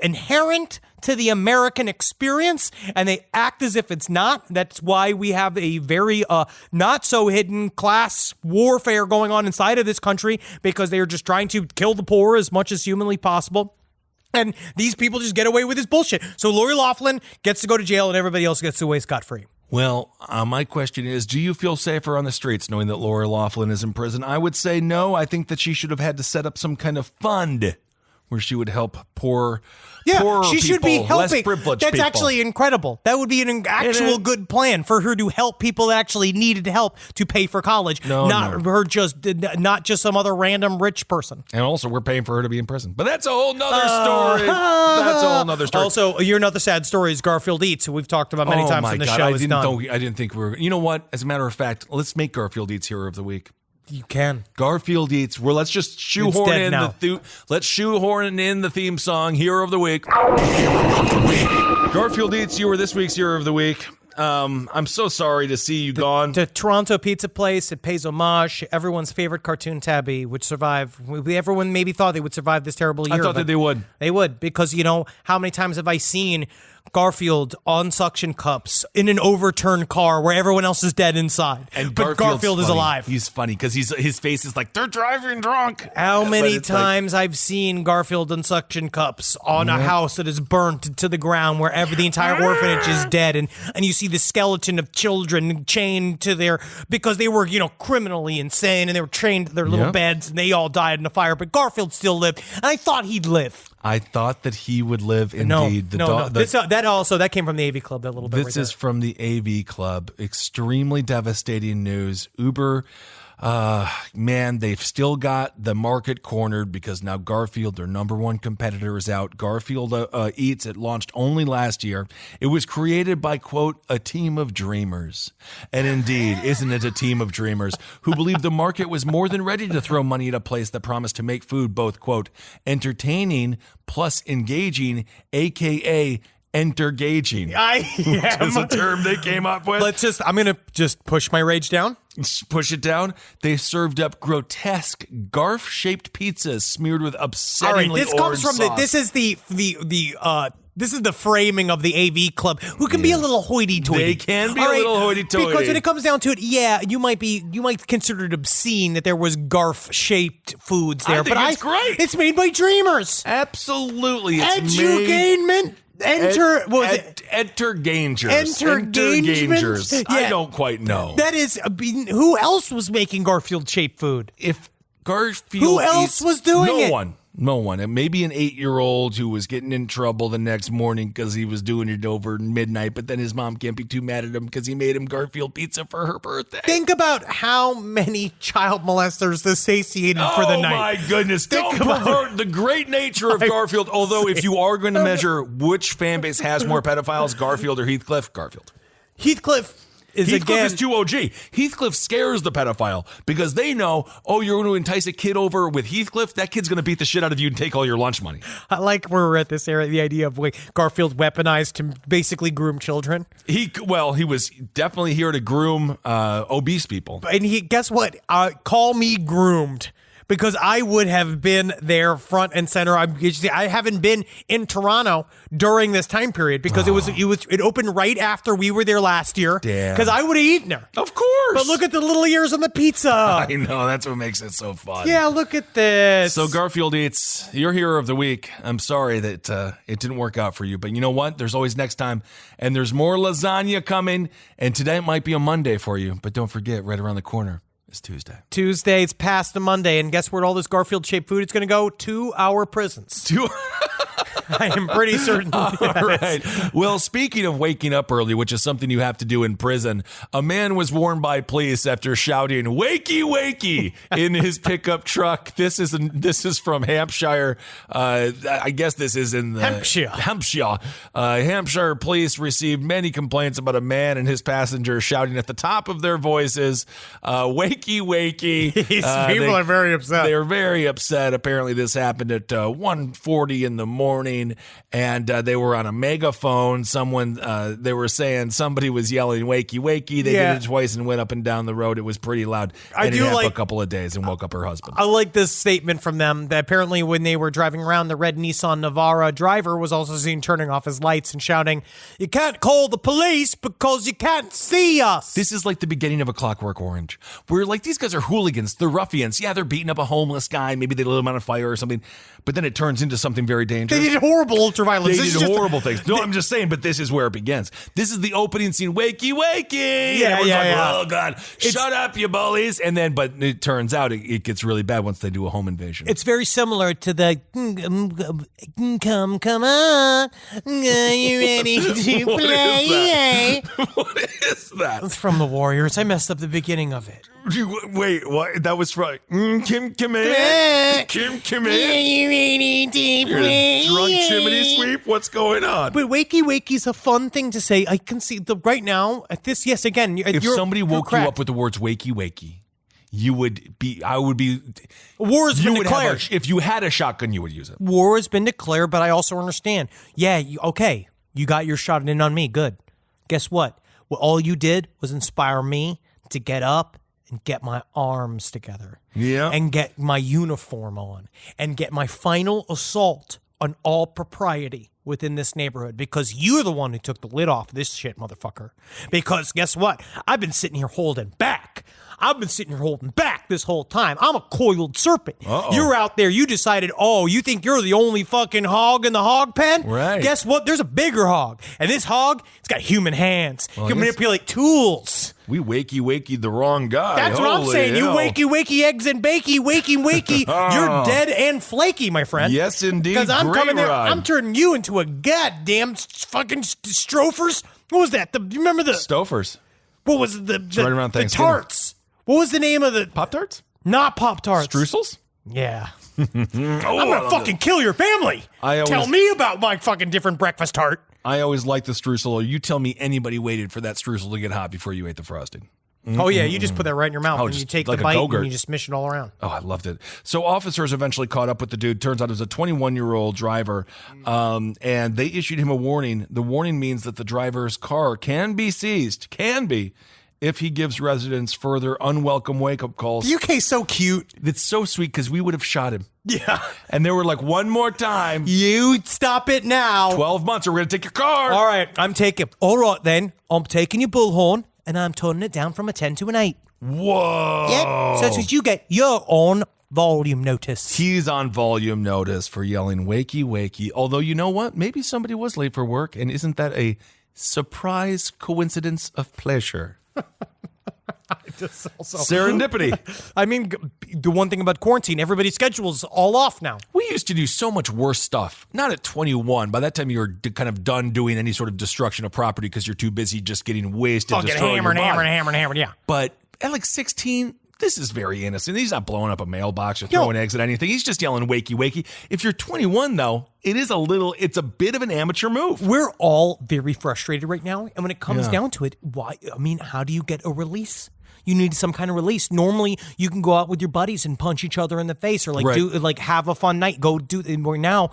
inherent to the American experience, and they act as if it's not. That's why we have a very not so hidden class warfare going on inside of this country, because they are just trying to kill the poor as much as humanly possible. And these people just get away with this bullshit. So Lori Loughlin gets to go to jail and everybody else gets away scot-free. Well, my question is, do you feel safer on the streets knowing that Lori Loughlin is in prison? I would say no. I think that she should have had to set up some kind of fund where she would help poorer she should be people, less helping. privileged That's people. actually incredible. That would be an actual good plan for her to help people that actually needed help to pay for college, not just some other random rich person. And also, we're paying for her to be in prison. But that's a whole nother story. That's a whole nother story. Also, your another sad story is Garfield Eats, who we've talked about many times on the show. I didn't think we were. You know what? As a matter of fact, let's make Garfield Eats Hero of the Week. You can. Garfield Eats. Well, let's just shoehorn in the theme song, Hero of the Week. Garfield Eats, you were this week's Hero of the Week. I'm so sorry to see you gone. The Toronto pizza place, it pays homage to everyone's favorite cartoon tabby, which survived. Everyone maybe thought they would survive this terrible year. I thought that they would. They would, because, how many times have I seen Garfield on suction cups in an overturned car where everyone else is dead inside, but Garfield is alive. He's funny because his face is like, they're driving drunk. How many times I've seen Garfield on suction cups on a house that is burnt to the ground where the entire orphanage is dead, and you see the skeleton of children chained to because they were criminally insane and they were chained to their little beds and they all died in the fire, but Garfield still lived, and I thought he'd live. I thought that he would live indeed. No. That came from the AV Club a little bit. This is from the AV Club. Extremely devastating news. Uber, man, they've still got the market cornered because now Garfield, their number one competitor, is out. Garfield Eats, it launched only last year. It was created by, quote, a team of dreamers. And indeed, isn't it a team of dreamers who believed the market was more than ready to throw money at a place that promised to make food both, quote, entertaining plus engaging, a.k.a. entergaging. Is a term they came up with. I'm going to just push my rage down. Push it down. They served up grotesque Garf-shaped pizzas smeared with upsettingly this comes from sauce. This is this is the framing of the AV Club, who can be a little hoity-toity. They can be a little hoity-toity. Because when it comes down to it, you might consider it obscene that there was Garf-shaped foods there. It's great. It's made by dreamers. Absolutely. Entertainment. Entergangers. Yeah. I don't quite know. That is, who else was making Garfield-shaped food? If Garfield Who else was doing it? No one. And maybe an 8-year-old who was getting in trouble the next morning because he was doing it over midnight, but then his mom can't be too mad at him because he made him Garfield pizza for her birthday. Think about how many child molesters this satiated for the night. Oh my goodness. Don't pervert the great nature of Garfield. Although if you are going to measure which fan base has more pedophiles, Garfield or Heathcliff, Garfield. Heathcliff is too OG. Heathcliff scares the pedophile because they know, you're going to entice a kid over with Heathcliff. That kid's going to beat the shit out of you and take all your lunch money. I like where we're at this area, the idea of Garfield weaponized to basically groom children. He was definitely here to groom obese people. And guess what? Call me groomed. Because I would have been there front and center. I haven't been in Toronto during this time period because it opened right after we were there last year. Because I would have eaten her. Of course. But look at the little ears on the pizza. I know. That's what makes it so fun. Yeah, look at this. So Garfield Eats, your hero of the week. I'm sorry that it didn't work out for you. But you know what? There's always next time. And there's more lasagna coming. And today might be a Monday for you. But don't forget, right around the corner. It's Tuesday. It's past the Monday, and guess where all this Garfield-shaped food is going to go? To our prisons. I am pretty certain. All right. Well, speaking of waking up early, which is something you have to do in prison, a man was warned by police after shouting "Wakey, wakey" in his pickup truck. This is from Hampshire. I guess this is in the Hampshire. Hampshire police received many complaints about a man and his passenger shouting at the top of their voices, "Wakey, wakey." People are very upset. They're very upset. Apparently, this happened at 1:40 in the morning. Halloween, and they were on a megaphone. They were saying somebody was yelling "Wakey, wakey." They did it twice and went up and down the road. It was pretty loud. And it happened a couple of days and woke up her husband. I like this statement from them that apparently when they were driving around, the red Nissan Navara driver was also seen turning off his lights and shouting, "You can't call the police because you can't see us." This is like the beginning of A Clockwork Orange, where like these guys are hooligans, they're ruffians. Yeah, they're beating up a homeless guy. Maybe they lit him on a fire or something, but then it turns into something very dangerous. They did horrible ultraviolence. They did horrible things. No, I'm just saying, but this is where it begins. This is the opening scene. Wakey, wakey. Yeah, Oh God, shut up, you bullies. And then, but it turns out it gets really bad once they do a home invasion. It's very similar to the come on, are you ready to play? What is that? It's from the Warriors. I messed up the beginning of it. Wait, what? That was right. Kim, come in. Kim, Are you ready to play? Drunk chimney sweep? What's going on? But wakey wakey's a fun thing to say. I can see right now at this. Yes, again. If somebody woke you up with the words "wakey wakey," you would be. I would be. War has been declared. If you had a shotgun, you would use it. War has been declared, but I also understand. Yeah, you got your shot in on me. Good. Guess what? All you did was inspire me to get up and get my arms together. Yeah. And get my uniform on. And get my final assault on all propriety within this neighborhood. Because you're the one who took the lid off this shit, motherfucker. Because guess what? I've been sitting here holding back. This whole time. I'm a coiled serpent. Uh-oh. You're out there. You decided, you think you're the only fucking hog in the hog pen? Right. Guess what? There's a bigger hog. And this hog, it's got human hands. You can manipulate tools. We wakey the wrong guy. That's what I'm saying. Hell. You wakey eggs and bakey, wakey. You're dead and flaky, my friend. Yes, indeed. Because I'm Great coming there. ride. I'm turning you into a goddamn fucking Strofers. What was that? Do you remember the Stofers? What was the right around the Thanksgiving. tarts? What was the name of the Pop-Tarts? Not Pop-Tarts. Streusels? Yeah. I'm gonna fucking kill your family. Tell me about my fucking different breakfast tart. I always liked the streusel. You tell me anybody waited for that streusel to get hot before you ate the frosting. Oh, yeah, you just put that right in your mouth and you take like the a bite Go-Gurt. and you just smish it all around. Oh, I loved it. So officers eventually caught up with the dude. Turns out it was a 21-year-old driver, and they issued him a warning. The warning means that the driver's car can be seized, if he gives residents further unwelcome wake-up calls. UK's so cute. It's so sweet because we would have shot him. Yeah. And they were like, one more time. You stop it now. 12 months or we're going to take your car. All right, all right then. I'm taking your bullhorn and I'm turning it down from a 10 to an 8. Whoa. Yep. So that's what you get. You're on volume notice. He's on volume notice for yelling wakey, wakey. Although, you know what? Maybe somebody was late for work, and isn't that a surprise coincidence of pleasure? Serendipity. I mean, the one thing about quarantine, everybody's schedule's all off now. We used to do so much worse stuff. Not at 21. By that time, you were kind of done doing any sort of destruction of property because you're too busy just getting wasted. Fucking hammered, yeah. But at like 16, this is very innocent. He's not blowing up a mailbox or throwing eggs at anything. He's just yelling wakey, wakey. If you're 21, though, it's a bit of an amateur move. We're all very frustrated right now. And when it comes down to it, how do you get a release? You need some kind of release. Normally, you can go out with your buddies and punch each other in the face or have a fun night. Go do it. Now,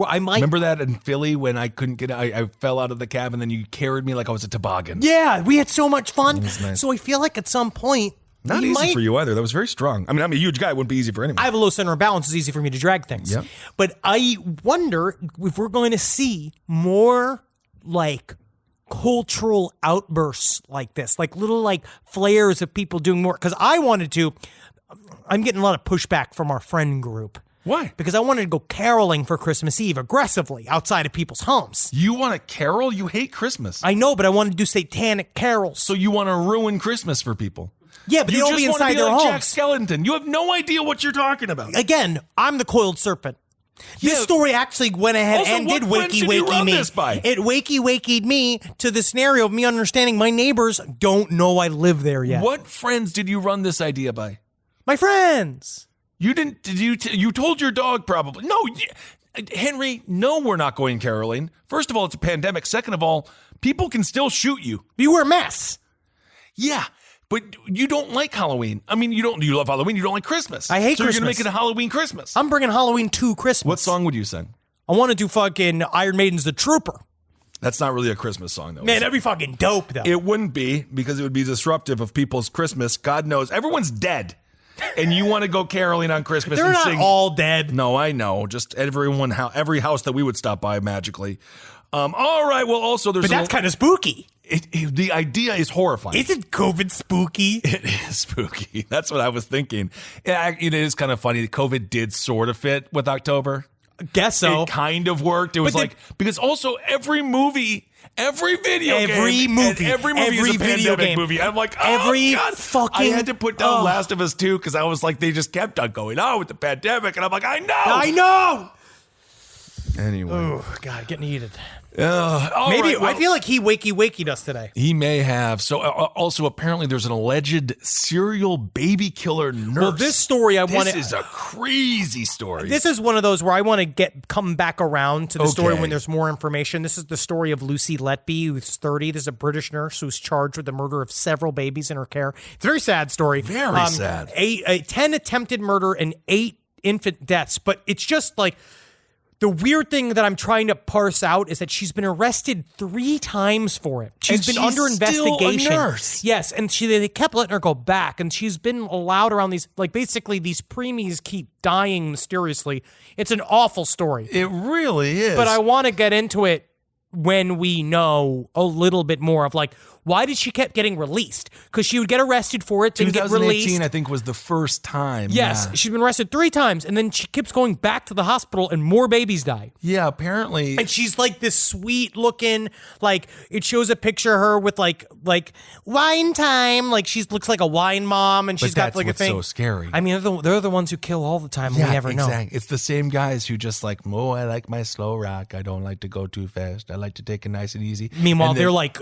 I might remember that in Philly when I couldn't get. I fell out of the cab and then you carried me like I was a toboggan. Yeah, we had so much fun. Nice. So I feel like at some point. Not easy for you either. That was very strong. I mean, I'm a huge guy. It wouldn't be easy for anyone. I have a low center of balance. It's easy for me to drag things. Yep. But I wonder if we're going to see more cultural outbursts like this, little flares of people doing more. Because I'm getting a lot of pushback from our friend group. Why? Because I wanted to go caroling for Christmas Eve aggressively outside of people's homes. You want to carol? You hate Christmas. I know, but I wanted to do satanic carols. So you want to ruin Christmas for people. Yeah, but they don't be inside their homes. Jack Skellington. You have no idea what you're talking about. Again, I'm the coiled serpent. This story actually went ahead and did wakey me. It wakey'd me to the scenario of me understanding my neighbors don't know I live there yet. What friends did you run this idea by? My friends. You didn't? Did you? You told your dog probably. No, Henry. No, we're not going caroling. First of all, it's a pandemic. Second of all, people can still shoot you. You wear masks. Yeah. But you don't like Halloween. I mean, you love Halloween. You don't like Christmas. I hate Christmas. So you're going to make it a Halloween Christmas. I'm bringing Halloween to Christmas. What song would you sing? I want to do fucking Iron Maiden's The Trooper. That's not really a Christmas song, though. Man, that'd be fucking dope, though. It wouldn't be, because it would be disruptive of people's Christmas. God knows. Everyone's dead. And you want to go caroling on Christmas They're and not sing. all dead. No, I know. Just every house that we would stop by magically. All right. Well, also, there's But that's kind of spooky. the idea is horrifying. Isn't COVID spooky? It is spooky. That's what I was thinking. It is kind of funny that COVID did sort of fit with October. Guess so. It kind of worked. It was because also every movie, every video game, every movie is a pandemic movie. I'm like, oh God. I had to put down Last of Us 2 because I was like, they just kept on going on with the pandemic. And I'm like, I know. Anyway. Oh, God, getting heated. Maybe I feel like he wakeyed us today. He may have. So also apparently there's an alleged serial baby killer nurse. Well, this story This is a crazy story. This is one of those where I want to come back around to the story when there's more information. This is the story of Lucy Letby, who's 30. This is a British nurse who's charged with the murder of several babies in her care. It's a very sad story. Very sad. 10 attempted murder and 8 infant deaths. But it's just like... The weird thing that I'm trying to parse out is that she's been arrested 3 times for it. She's been under investigation. Still a nurse. Yes, and they kept letting her go back, and she's been allowed around these, like basically these preemies keep dying mysteriously. It's an awful story. It really is. But I want to get into it when we know a little bit more of like, why did she keep getting released? Because she would get arrested for it, then get released. 2018, I think, was the first time. Yes, she's been arrested 3 times, and then she keeps going back to the hospital, and more babies die. Yeah, apparently. And she's like this sweet looking, like it shows a picture of her with like wine time, like she looks like a wine mom, and she's got like a thing. So scary. I mean, they're the ones who kill all the time. And we never know. It's the same guys who just like, I like my slow rock. I don't like to go too fast. I like to take it nice and easy. Meanwhile, they're like,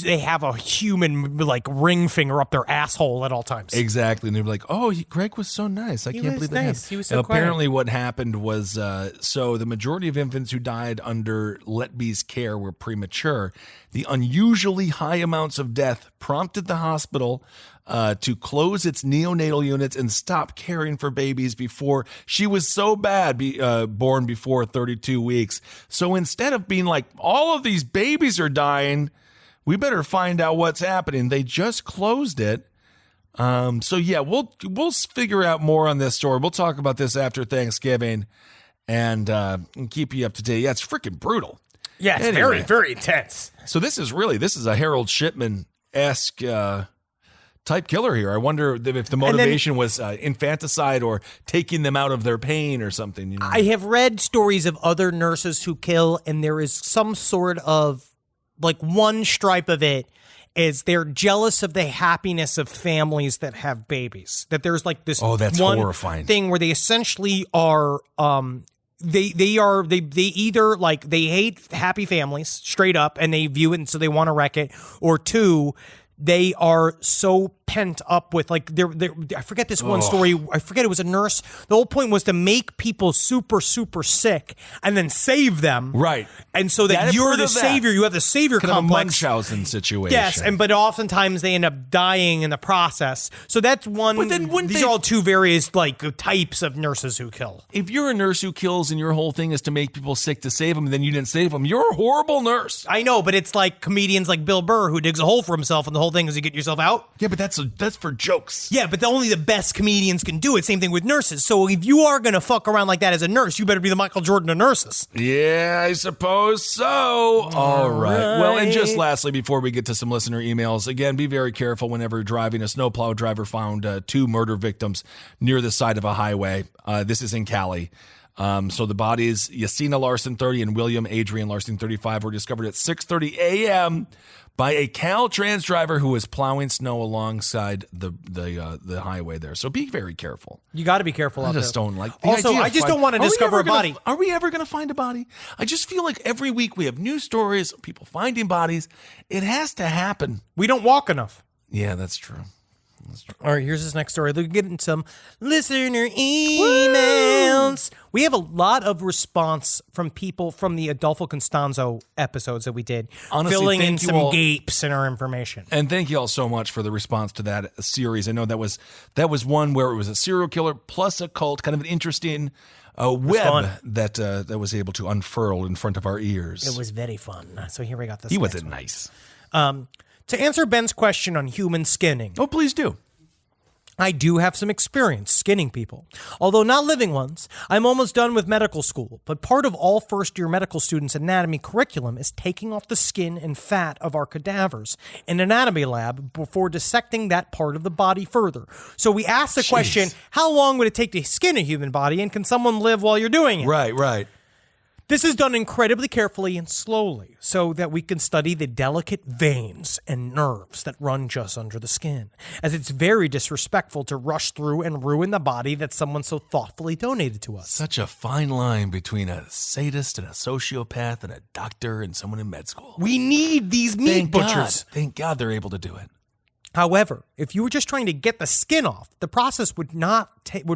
they have a human like ring finger up their asshole at all times. Exactly. And they're like, Greg was so nice. I can't believe that. He was so apparently what happened was, so the majority of infants who died under Letby's care were premature. The unusually high amounts of death prompted the hospital to close its neonatal units and stop caring for babies before she was so bad, born before 32 weeks. So instead of being like, all of these babies are dying, we better find out what's happening. They just closed it. So yeah, we'll figure out more on this story. We'll talk about this after Thanksgiving and keep you up to date. Yeah, it's freaking brutal. Yeah, it's very, very intense. So this is a Harold Shipman-esque type killer here. I wonder if the motivation was infanticide or taking them out of their pain or something. You know? I have read stories of other nurses who kill, and there is some sort of like one stripe of it is they're jealous of the happiness of families that have babies. That there's like this that's one horrifying thing where they essentially are they either like they hate happy families straight up and they view it and so they want to wreck it, or 2, they are so pent up with like I forget this one story. I forget, it was a nurse. The whole point was to make people super, super sick and then save them. Right. And so that you're the savior. You have the savior kind complex. Of a Munchausen situation. Yes, but oftentimes they end up dying in the process. So that's one. But then these are all 2 various like types of nurses who kill. If you're a nurse who kills and your whole thing is to make people sick to save them, and then you didn't save them, you're a horrible nurse. I know, but it's like comedians like Bill Burr who digs a hole for himself, and the whole thing is you get yourself out. Yeah, but that's for jokes. Yeah, but only the best comedians can do it. Same thing with nurses. So if you are going to fuck around like that as a nurse, you better be the Michael Jordan of nurses. Yeah, I suppose so. All right. Well, and just lastly, before we get to some listener emails, again, be very careful whenever you're driving. A snowplow driver found 2 murder victims near the side of a highway. This is in Cali. So the bodies, Yasina Larson, 30, and William Adrian Larson, 35, were discovered at 6:30 a.m. by a Caltrans driver who was plowing snow alongside the highway there. So be very careful. You got to be careful out there. I just don't like the Also, idea I just don't want to discover a body. Are we ever going to find a body? I just feel like every week we have news stories of people finding bodies. It has to happen. We don't walk enough. Yeah, that's true. All right, here's this next story. They're getting some listener emails. Woo! We have a lot of response from people from the Adolfo Constanzo episodes that we did, honestly, filling in some gapes in our information. And thank you all so much for the response to that series. I know that was one where it was a serial killer plus a cult, kind of an interesting web that was able to unfurl in front of our ears. It was very fun. So here we got this. He wasn't nice. To answer Ben's question on human skinning. Oh, please do. I do have some experience skinning people. Although not living ones, I'm almost done with medical school, but part of all first-year medical students' anatomy curriculum is taking off the skin and fat of our cadavers in an anatomy lab before dissecting that part of the body further. So we asked the question, how long would it take to skin a human body, and can someone live while you're doing it? Right. This is done incredibly carefully and slowly so that we can study the delicate veins and nerves that run just under the skin, as it's very disrespectful to rush through and ruin the body that someone so thoughtfully donated to us. Such a fine line between a sadist and a sociopath and a doctor and someone in med school. We need these meat butchers. Thank God they're able to do it. However, if you were just trying to get the skin off, the process would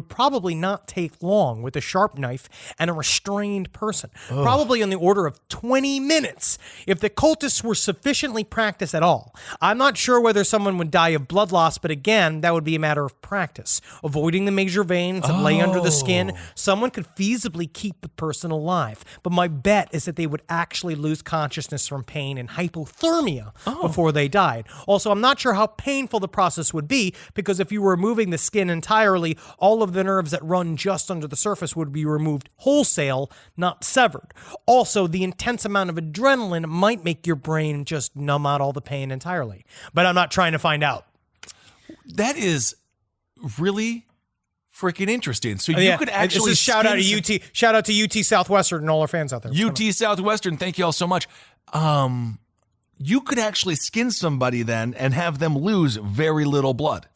probably not take long with a sharp knife and a restrained person. Ugh. Probably on the order of 20 minutes if the cultists were sufficiently practiced at all. I'm not sure whether someone would die of blood loss, but again, that would be a matter of practice. Avoiding the major veins that lay under the skin, someone could feasibly keep the person alive. But my bet is that they would actually lose consciousness from pain and hypothermia before they died. Also, I'm not sure how painful the process would be, because if you were removing the skin entirely, all of the nerves that run just under the surface would be removed wholesale, not severed. Also, the intense amount of adrenaline might make your brain just numb out all the pain entirely. But I'm not trying to find out. That is really freaking interesting. So you could actually shout out to UT Southwestern and all our fans out there. UT Southwestern, thank you all so much. You could actually skin somebody then and have them lose very little blood.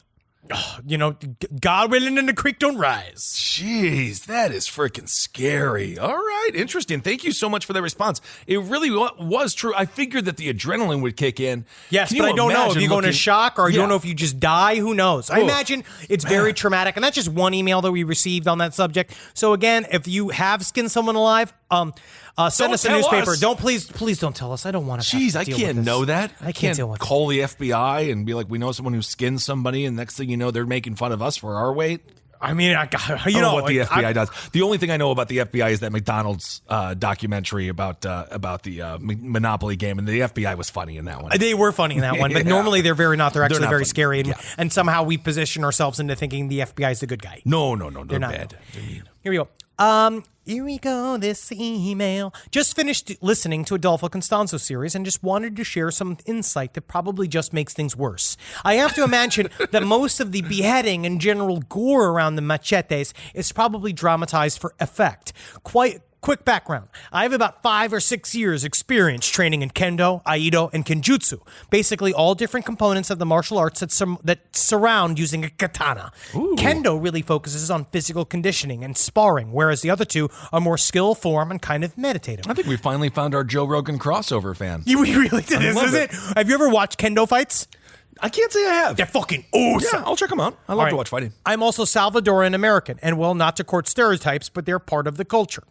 God willing and the creek don't rise. Jeez, that is freaking scary. All right, interesting. Thank you so much for the response. It really was true. I figured that the adrenaline would kick in. Yes, but I don't know if you go into shock or I don't know if you just die. Who knows? I imagine it's very traumatic. And that's just one email that we received on that subject. So again, if you have skinned someone alive, send us a newspaper. Please don't tell us. I don't want to. Jeez, I can't know that. I can't deal with call the FBI and be like, we know someone who skinned somebody, and next thing you know, they're making fun of us for our weight. I mean, I don't know what the FBI does. The only thing I know about the FBI is that McDonald's documentary about the Monopoly game, and the FBI was funny in that one. They were funny in that one, but normally they're very not. They're actually very funny. Scary, and somehow we position ourselves into thinking the FBI is the good guy. No, they're not bad. Here we go. Here we go, this email. Just finished listening to Adolfo Constanzo series and just wanted to share some insight that probably just makes things worse. I have to imagine that most of the beheading and general gore around the machetes is probably dramatized for effect. Quick background. I have about 5 or 6 years experience training in kendo, aido, and kenjutsu. Basically all different components of the martial arts that surround using a katana. Ooh. Kendo really focuses on physical conditioning and sparring, whereas the other two are more skill, form, and kind of meditative. I think we finally found our Joe Rogan crossover fan. We really did. Is it? Have you ever watched kendo fights? I can't say I have. They're fucking awesome. Yeah, I'll check them out. I love to watch fighting. I'm also Salvadoran American, and not to court stereotypes, but they're part of the culture.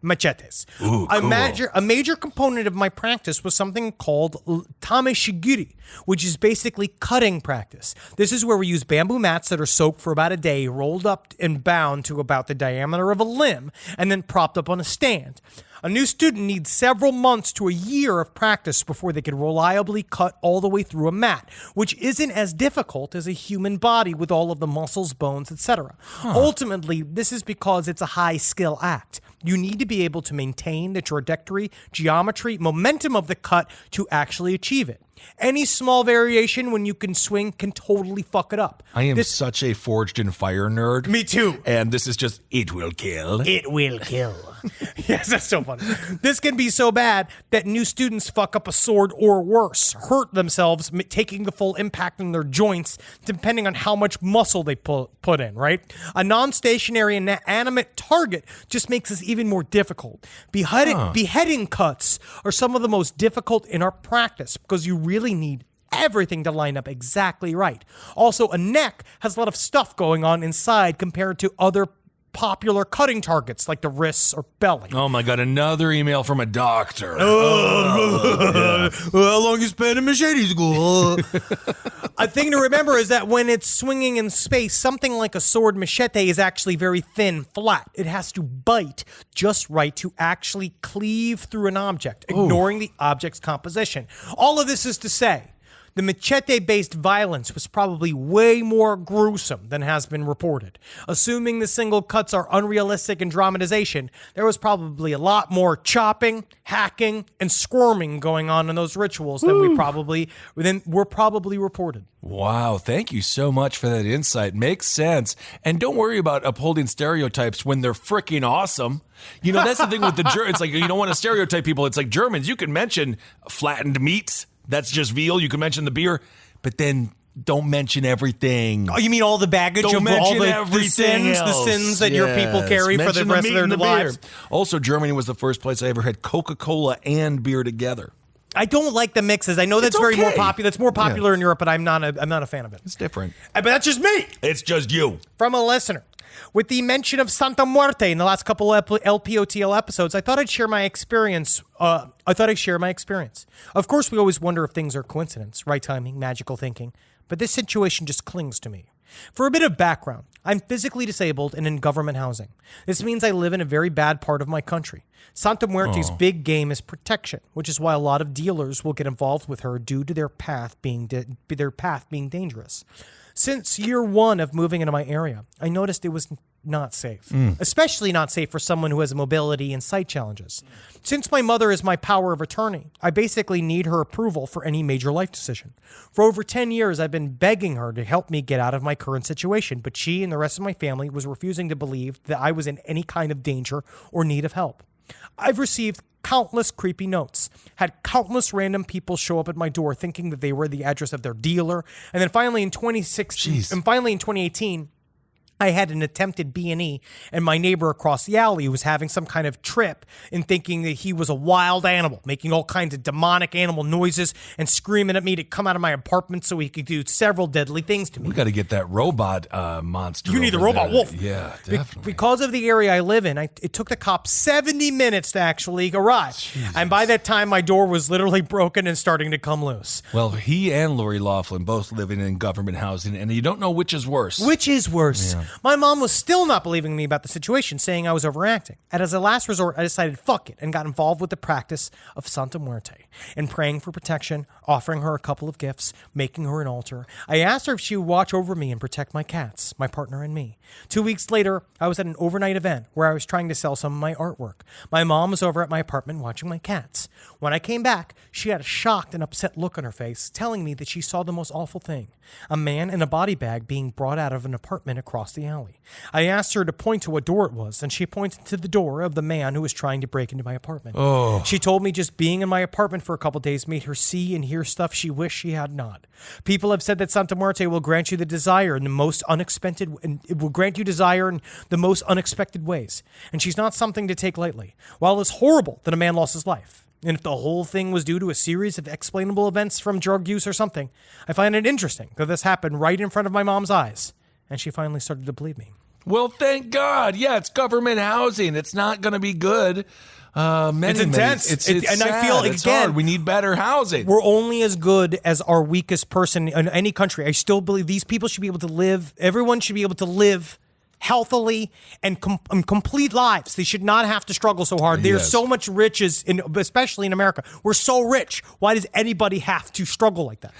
Machetes. Ooh, cool. A major component of my practice was something called tameshigiri, which is basically cutting practice. This is where we use bamboo mats that are soaked for about a day, rolled up and bound to about the diameter of a limb, and then propped up on a stand. A new student needs several months to a year of practice before they can reliably cut all the way through a mat, which isn't as difficult as a human body with all of the muscles, bones, etc. Ultimately, this is because it's a high-skill act. You need to be able to maintain the trajectory, geometry, momentum of the cut to actually achieve it. Any small variation when you can swing can totally fuck it up. I am such a Forged in Fire nerd. Me too. And this is just, it will kill. It will kill. Yes, that's so funny. This can be so bad that new students fuck up a sword or worse, hurt themselves, taking the full impact on their joints, depending on how much muscle they put in, right? A non-stationary and animate target just makes this even more difficult. Beheading cuts are some of the most difficult in our practice because you really need everything to line up exactly right. Also, a neck has a lot of stuff going on inside compared to other popular cutting targets like the wrists or belly. Oh my God, another email from a doctor. How long you spent in machete school? A thing to remember is that when it's swinging in space, something like a sword machete is actually very thin, flat. It has to bite just right to actually cleave through an object, ignoring the object's composition. All of this is to say, the machete-based violence was probably way more gruesome than has been reported. Assuming the single cuts are unrealistic in dramatization, there was probably a lot more chopping, hacking, and squirming going on in those rituals than were probably reported. Wow, thank you so much for that insight. Makes sense. And don't worry about upholding stereotypes when they're freaking awesome. You know, that's the thing with the Germans. It's like, you don't want to stereotype people. It's like Germans. You can mention flattened meats. That's just veal. You can mention the beer, but then don't mention everything. Oh, you mean all the baggage of all the sins that your people carry for the rest of their lives? Also, Germany was the first place I ever had Coca-Cola and beer together. I don't like the mixes. I know that's more popular. It's more popular in Europe, but I'm not a fan of it. It's different. But that's just me. It's just you. From a listener. With the mention of Santa Muerte in the last couple of LPOTL episodes, I thought I'd share my experience. Of course, we always wonder if things are coincidence, right timing, magical thinking, but this situation just clings to me. For a bit of background, I'm physically disabled and in government housing. This means I live in a very bad part of my country. Santa Muerte's big game is protection, which is why a lot of dealers will get involved with her due to their path being dangerous. Since year one of moving into my area, I noticed it was not safe, especially not safe for someone who has mobility and sight challenges. Since my mother is my power of attorney, I basically need her approval for any major life decision. For over 10 years, I've been begging her to help me get out of my current situation, but she and the rest of my family was refusing to believe that I was in any kind of danger or need of help. I've received countless creepy notes, had countless random people show up at my door thinking that they were the address of their dealer, and then finally in 2018, I had an attempted B&E, and my neighbor across the alley was having some kind of trip in thinking that he was a wild animal, making all kinds of demonic animal noises and screaming at me to come out of my apartment so he could do several deadly things to me. We got to get that robot monster. You need the robot wolf. Yeah, definitely. Because of the area I live in, it took the cops 70 minutes to actually arrive. Jesus. And by that time, my door was literally broken and starting to come loose. Well, he and Lori Loughlin both living in government housing, and you don't know which is worse. Which is worse? Yeah. My mom was still not believing me about the situation, saying I was overreacting. And as a last resort, I decided fuck it and got involved with the practice of Santa Muerte and praying for protection, offering her a couple of gifts, making her an altar. I asked her if she would watch over me and protect my cats, my partner and me. 2 weeks later, I was at an overnight event where I was trying to sell some of my artwork. My mom was over at my apartment watching my cats. When I came back, she had a shocked and upset look on her face, telling me that she saw the most awful thing: a man in a body bag being brought out of an apartment across the alley. I asked her to point to what door it was, and she pointed to the door of the man who was trying to break into my apartment. She told me just being in my apartment for a couple days made her see and hear stuff she wished she had not. People have said that Santa Muerte will grant you the desire in the most unexpected, and it will grant you desire in the most unexpected ways. And she's not something to take lightly. While it's horrible that a man lost his life, and if the whole thing was due to a series of explainable events from drug use or something, I find it interesting that this happened right in front of my mom's eyes, and she finally started to believe me. Well, thank God. Yeah, it's government housing. It's not going to be good. It's intense. It's and sad. I feel, it's again, hard. We need better housing. We're only as good as our weakest person in any country. I still believe these people should be able to live. Everyone should be able to live healthily and complete lives. They should not have to struggle so hard. There's so much riches, especially in America. We're so rich. Why does anybody have to struggle like that?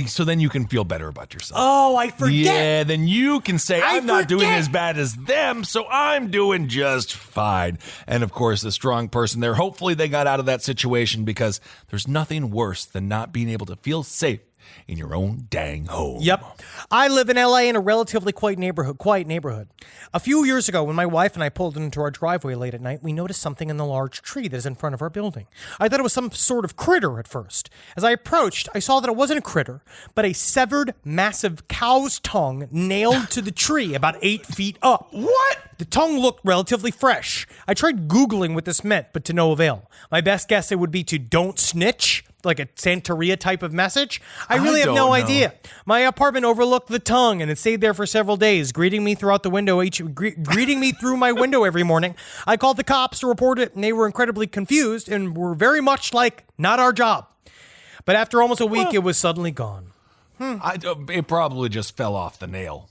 So then you can feel better about yourself. Oh, I forget. Yeah, then you can say, I'm not doing as bad as them, so I'm doing just fine. And of course, the strong person there, hopefully they got out of that situation, because there's nothing worse than not being able to feel safe in your own dang home. Yep. I live in LA in a relatively quiet neighborhood. A few years ago, when my wife and I pulled into our driveway late at night, we noticed something in the large tree that is in front of our building. I thought it was some sort of critter at first. As I approached, I saw that it wasn't a critter, but a severed, massive cow's tongue nailed to the tree about 8 feet up. What? The tongue looked relatively fresh. I tried Googling what this meant, but to no avail. My best guess it would be to don't snitch, like a Santeria type of message. I really have no idea. My apartment overlooked the tongue, and it stayed there for several days, greeting me through my window every morning. I called the cops to report it, and they were incredibly confused and were very much like, not our job. But after almost a week, it was suddenly gone. It probably just fell off the nail.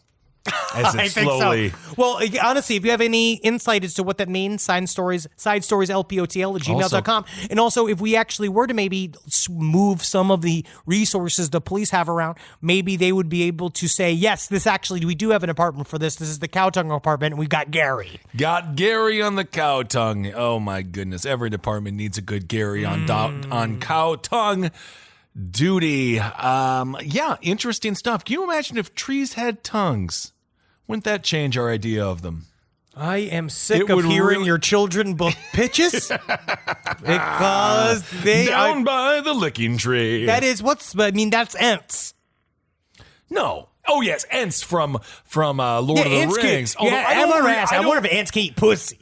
As it I think slowly. so. Well, honestly, if you have any insight as to what that means, side stories LPOTL@gmail.com. And also, if we actually were to maybe move some of the resources the police have around, maybe they would be able to say, yes, we do have an apartment for this. This is the cow tongue apartment, and we've got Gary. Got Gary on the cow tongue. Oh, my goodness. Every department needs a good Gary on cow tongue duty. Yeah, interesting stuff. Can you imagine if trees had tongues? Wouldn't that change our idea of them? I am sick of hearing your children book pitches because they down by the licking tree. That is that's Ents. No. Oh yes, Ents from Lord of the Rings. I wonder if ants can eat pussy.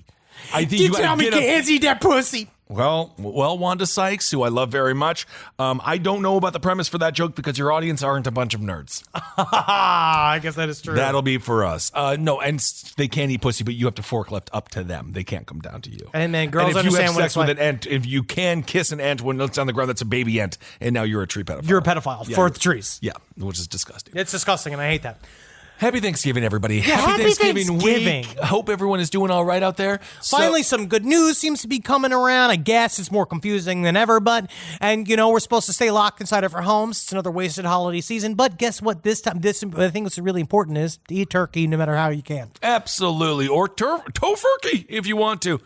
I think you tell me, can ants eat that pussy? Well, Wanda Sykes, who I love very much. I don't know about the premise for that joke because your audience aren't a bunch of nerds. I guess that is true. That'll be for us. No, and they can't eat pussy, but you have to forklift up to them. They can't come down to you. And man, girls and if you understand have what sex it's with like. an ant, if you can kiss an ant when it's on the ground, that's a baby ant, and now you're a tree pedophile. You're a pedophile for the trees. Yeah, which is disgusting. It's disgusting, and I hate that. Happy Thanksgiving, everybody. Yeah, happy Thanksgiving week. Hope everyone is doing all right out there. Finally, some good news seems to be coming around. I guess it's more confusing than ever, and we're supposed to stay locked inside of our homes. It's another wasted holiday season. But guess what? This time, I think what's really important is to eat turkey no matter how you can. Absolutely. Or tofurkey if you want to.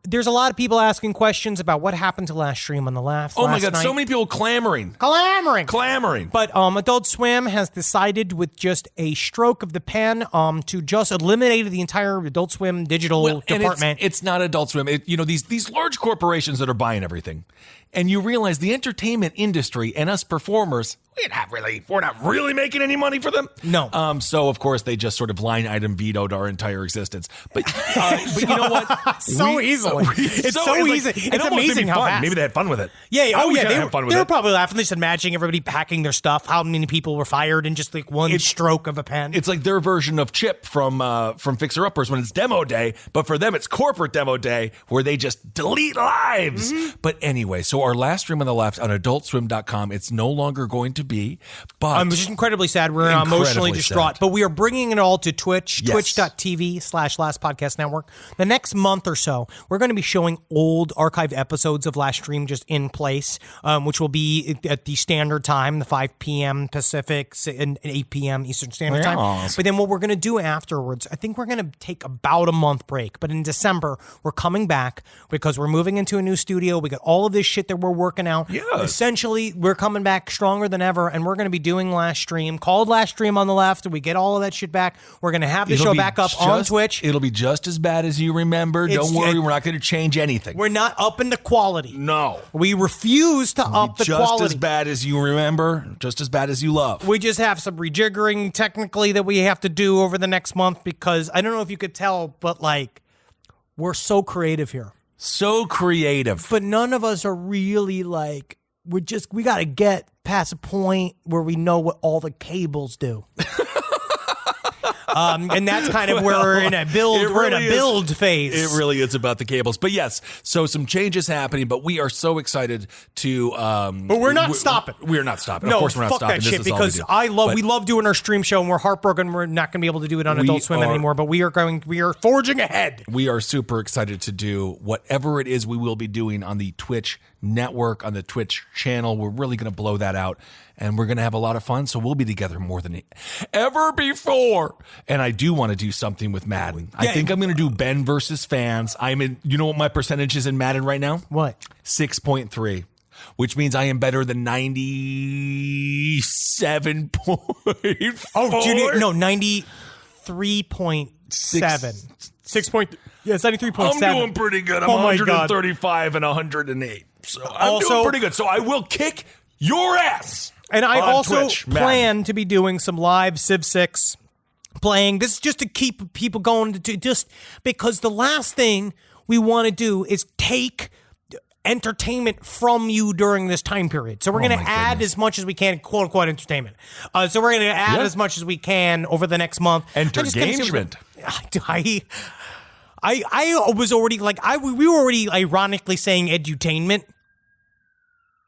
There's a lot of people asking questions about what happened to last stream on the last Oh my God, night. so many people clamoring. But Adult Swim has decided with just a stroke of the pen to just eliminate the entire Adult Swim digital department. It's not Adult Swim. These large corporations that are buying everything. And you realize the entertainment industry and us performers, we're not really making any money for them. No. So of course they just sort of line item vetoed our entire existence. But you know what? Easily. It's so easy. It's amazing how fast. Maybe they had fun with it. Yeah. They were it. probably laughing. They said matching everybody packing their stuff. How many people were fired in just like one stroke of a pen? It's like their version of Chip from Fixer Uppers when it's demo day, but for them it's corporate demo day where they just delete lives. Mm-hmm. But anyway, so our last stream on the left on adultswim.com, it's no longer going to be, but I'm just incredibly sad. We're emotionally distraught, but we are bringing it all to Twitch, twitch.tv/Last Podcast Network. The next month or so, we're going to be showing old archived episodes of last stream just in place, which will be at the standard time, the 5 p.m. Pacific and 8 p.m. Eastern Standard Time. But then what we're going to do afterwards, I think we're going to take about a month break, but in December, we're coming back because we're moving into a new studio. We got all of this shit that we're working out. Yes. Essentially, we're coming back stronger than ever, and we're going to be doing last stream, called last stream on the left, and we get all of that shit back. We're going to have the show back up on Twitch. It'll be just as bad as you remember. Don't worry, we're not going to change anything. We're not upping the quality. No. We refuse to up the quality. Just as bad as you remember, just as bad as you love. We just have some rejiggering technically that we have to do over the next month because I don't know if you could tell, but we're so creative here. So creative. But none of us are really we got to get past a point where we know what all the cables do. And that's kind of where we're in a build. We're in a build phase. It really is about the cables. But yes, so some changes happening. But we are so excited to. But we're not stopping. We're not stopping. No, of course, we're not fuck stopping. that shit because we love doing our stream show, and we're heartbroken. We're not going to be able to do it on Adult Swim anymore. But we are forging ahead. We are super excited to do whatever it is we will be doing on the Twitch network, on the Twitch channel. We're really going to blow that out. And we're going to have a lot of fun, so we'll be together more than ever before. And I do want to do something with Madden. I think I'm going to do Ben versus fans. You know what my percentage is in Madden right now? What? 6.3, which means I am better than 97.4. Oh, 93.7. 6 point. Yeah, it's 93.7. I'm doing pretty good. I'm 135 and 108. So I'm doing pretty good. So I will kick your ass. And I also Twitch, plan to be doing some live Civ 6 playing. This is just to keep people going, just because the last thing we want to do is take entertainment from you during this time period. So we're going to add as much as we can, quote unquote, entertainment. So we're going to add as much as we can over the next month. Engagement. I was already we were already ironically saying edutainment.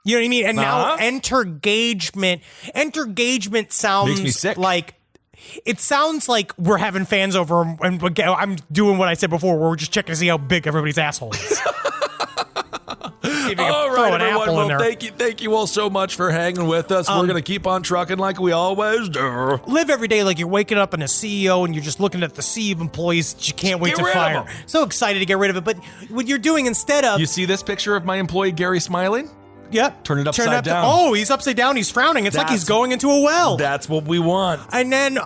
You know what I mean? And now entergagement sounds makes me sick. Like it sounds like we're having fans over and I'm doing what I said before where we're just checking to see how big everybody's asshole is. All right, everyone. Well, thank you all so much for hanging with us. We're going to keep on trucking like we always do. Live every day like you're waking up in a CEO and you're just looking at the sea of employees that you can't wait to fire. So excited to get rid of it. But what you're doing instead of... You see this picture of my employee Gary smiling? Yep. Turn it upside down. He's upside down. He's frowning. It's like he's going into a well. That's what we want. And then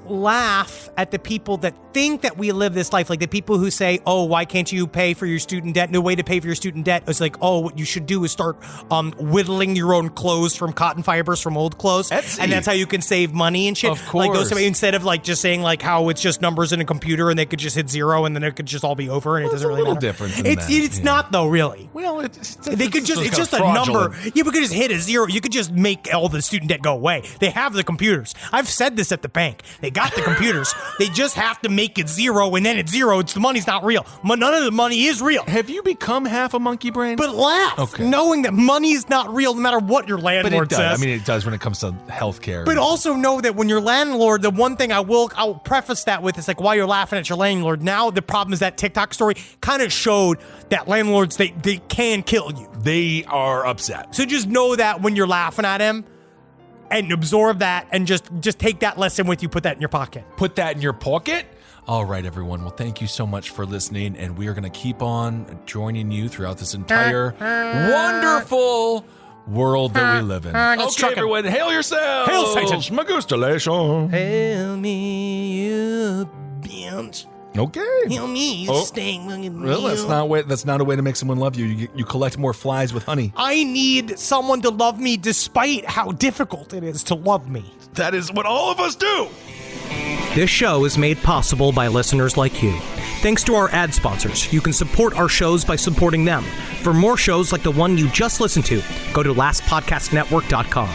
laugh at the people that think that we live this life, like the people who say, oh, why can't you pay for your student debt? No way to pay for your student debt. It's like, oh, what you should do is start whittling your own clothes from cotton fibers from old clothes. Etsy. And that's how you can save money and shit. Of course. Like those, instead of like just saying like how it's just numbers in a computer and they could just hit 0 and then it could just all be over and it doesn't really matter. It's a little different than that. It's not though, really. Well, it's just a number. Yeah, we could just hit a 0. You could just make all the student debt go away. They have the computers. I've said this at the bank. They got the computers. They just have to make it 0, and then it's 0. The money's not real. None of the money is real. Have you become half a monkey brain? But laugh, knowing that money is not real no matter what your landlord says. I mean, it does when it comes to healthcare. But also know that when your landlord, the one thing I'll preface that with is like why you're laughing at your landlord. Now the problem is that TikTok story kind of showed that landlords, they can kill you. They are upset. So just know that when you're laughing at him, and absorb that and just take that lesson with you. Put that in your pocket. Put that in your pocket? All right, everyone. Well, thank you so much for listening, and we are going to keep on joining you throughout this entire wonderful world that we live in. Okay, everyone, hail yourselves. Hail Satan. Magustulation. Hail me, you bitch. Okay. Hail me, you stink. Well, that's not a way to make someone love you. You collect more flies with honey. I need someone to love me despite how difficult it is to love me. That is what all of us do. This show is made possible by listeners like you. Thanks to our ad sponsors, you can support our shows by supporting them. For more shows like the one you just listened to, go to lastpodcastnetwork.com.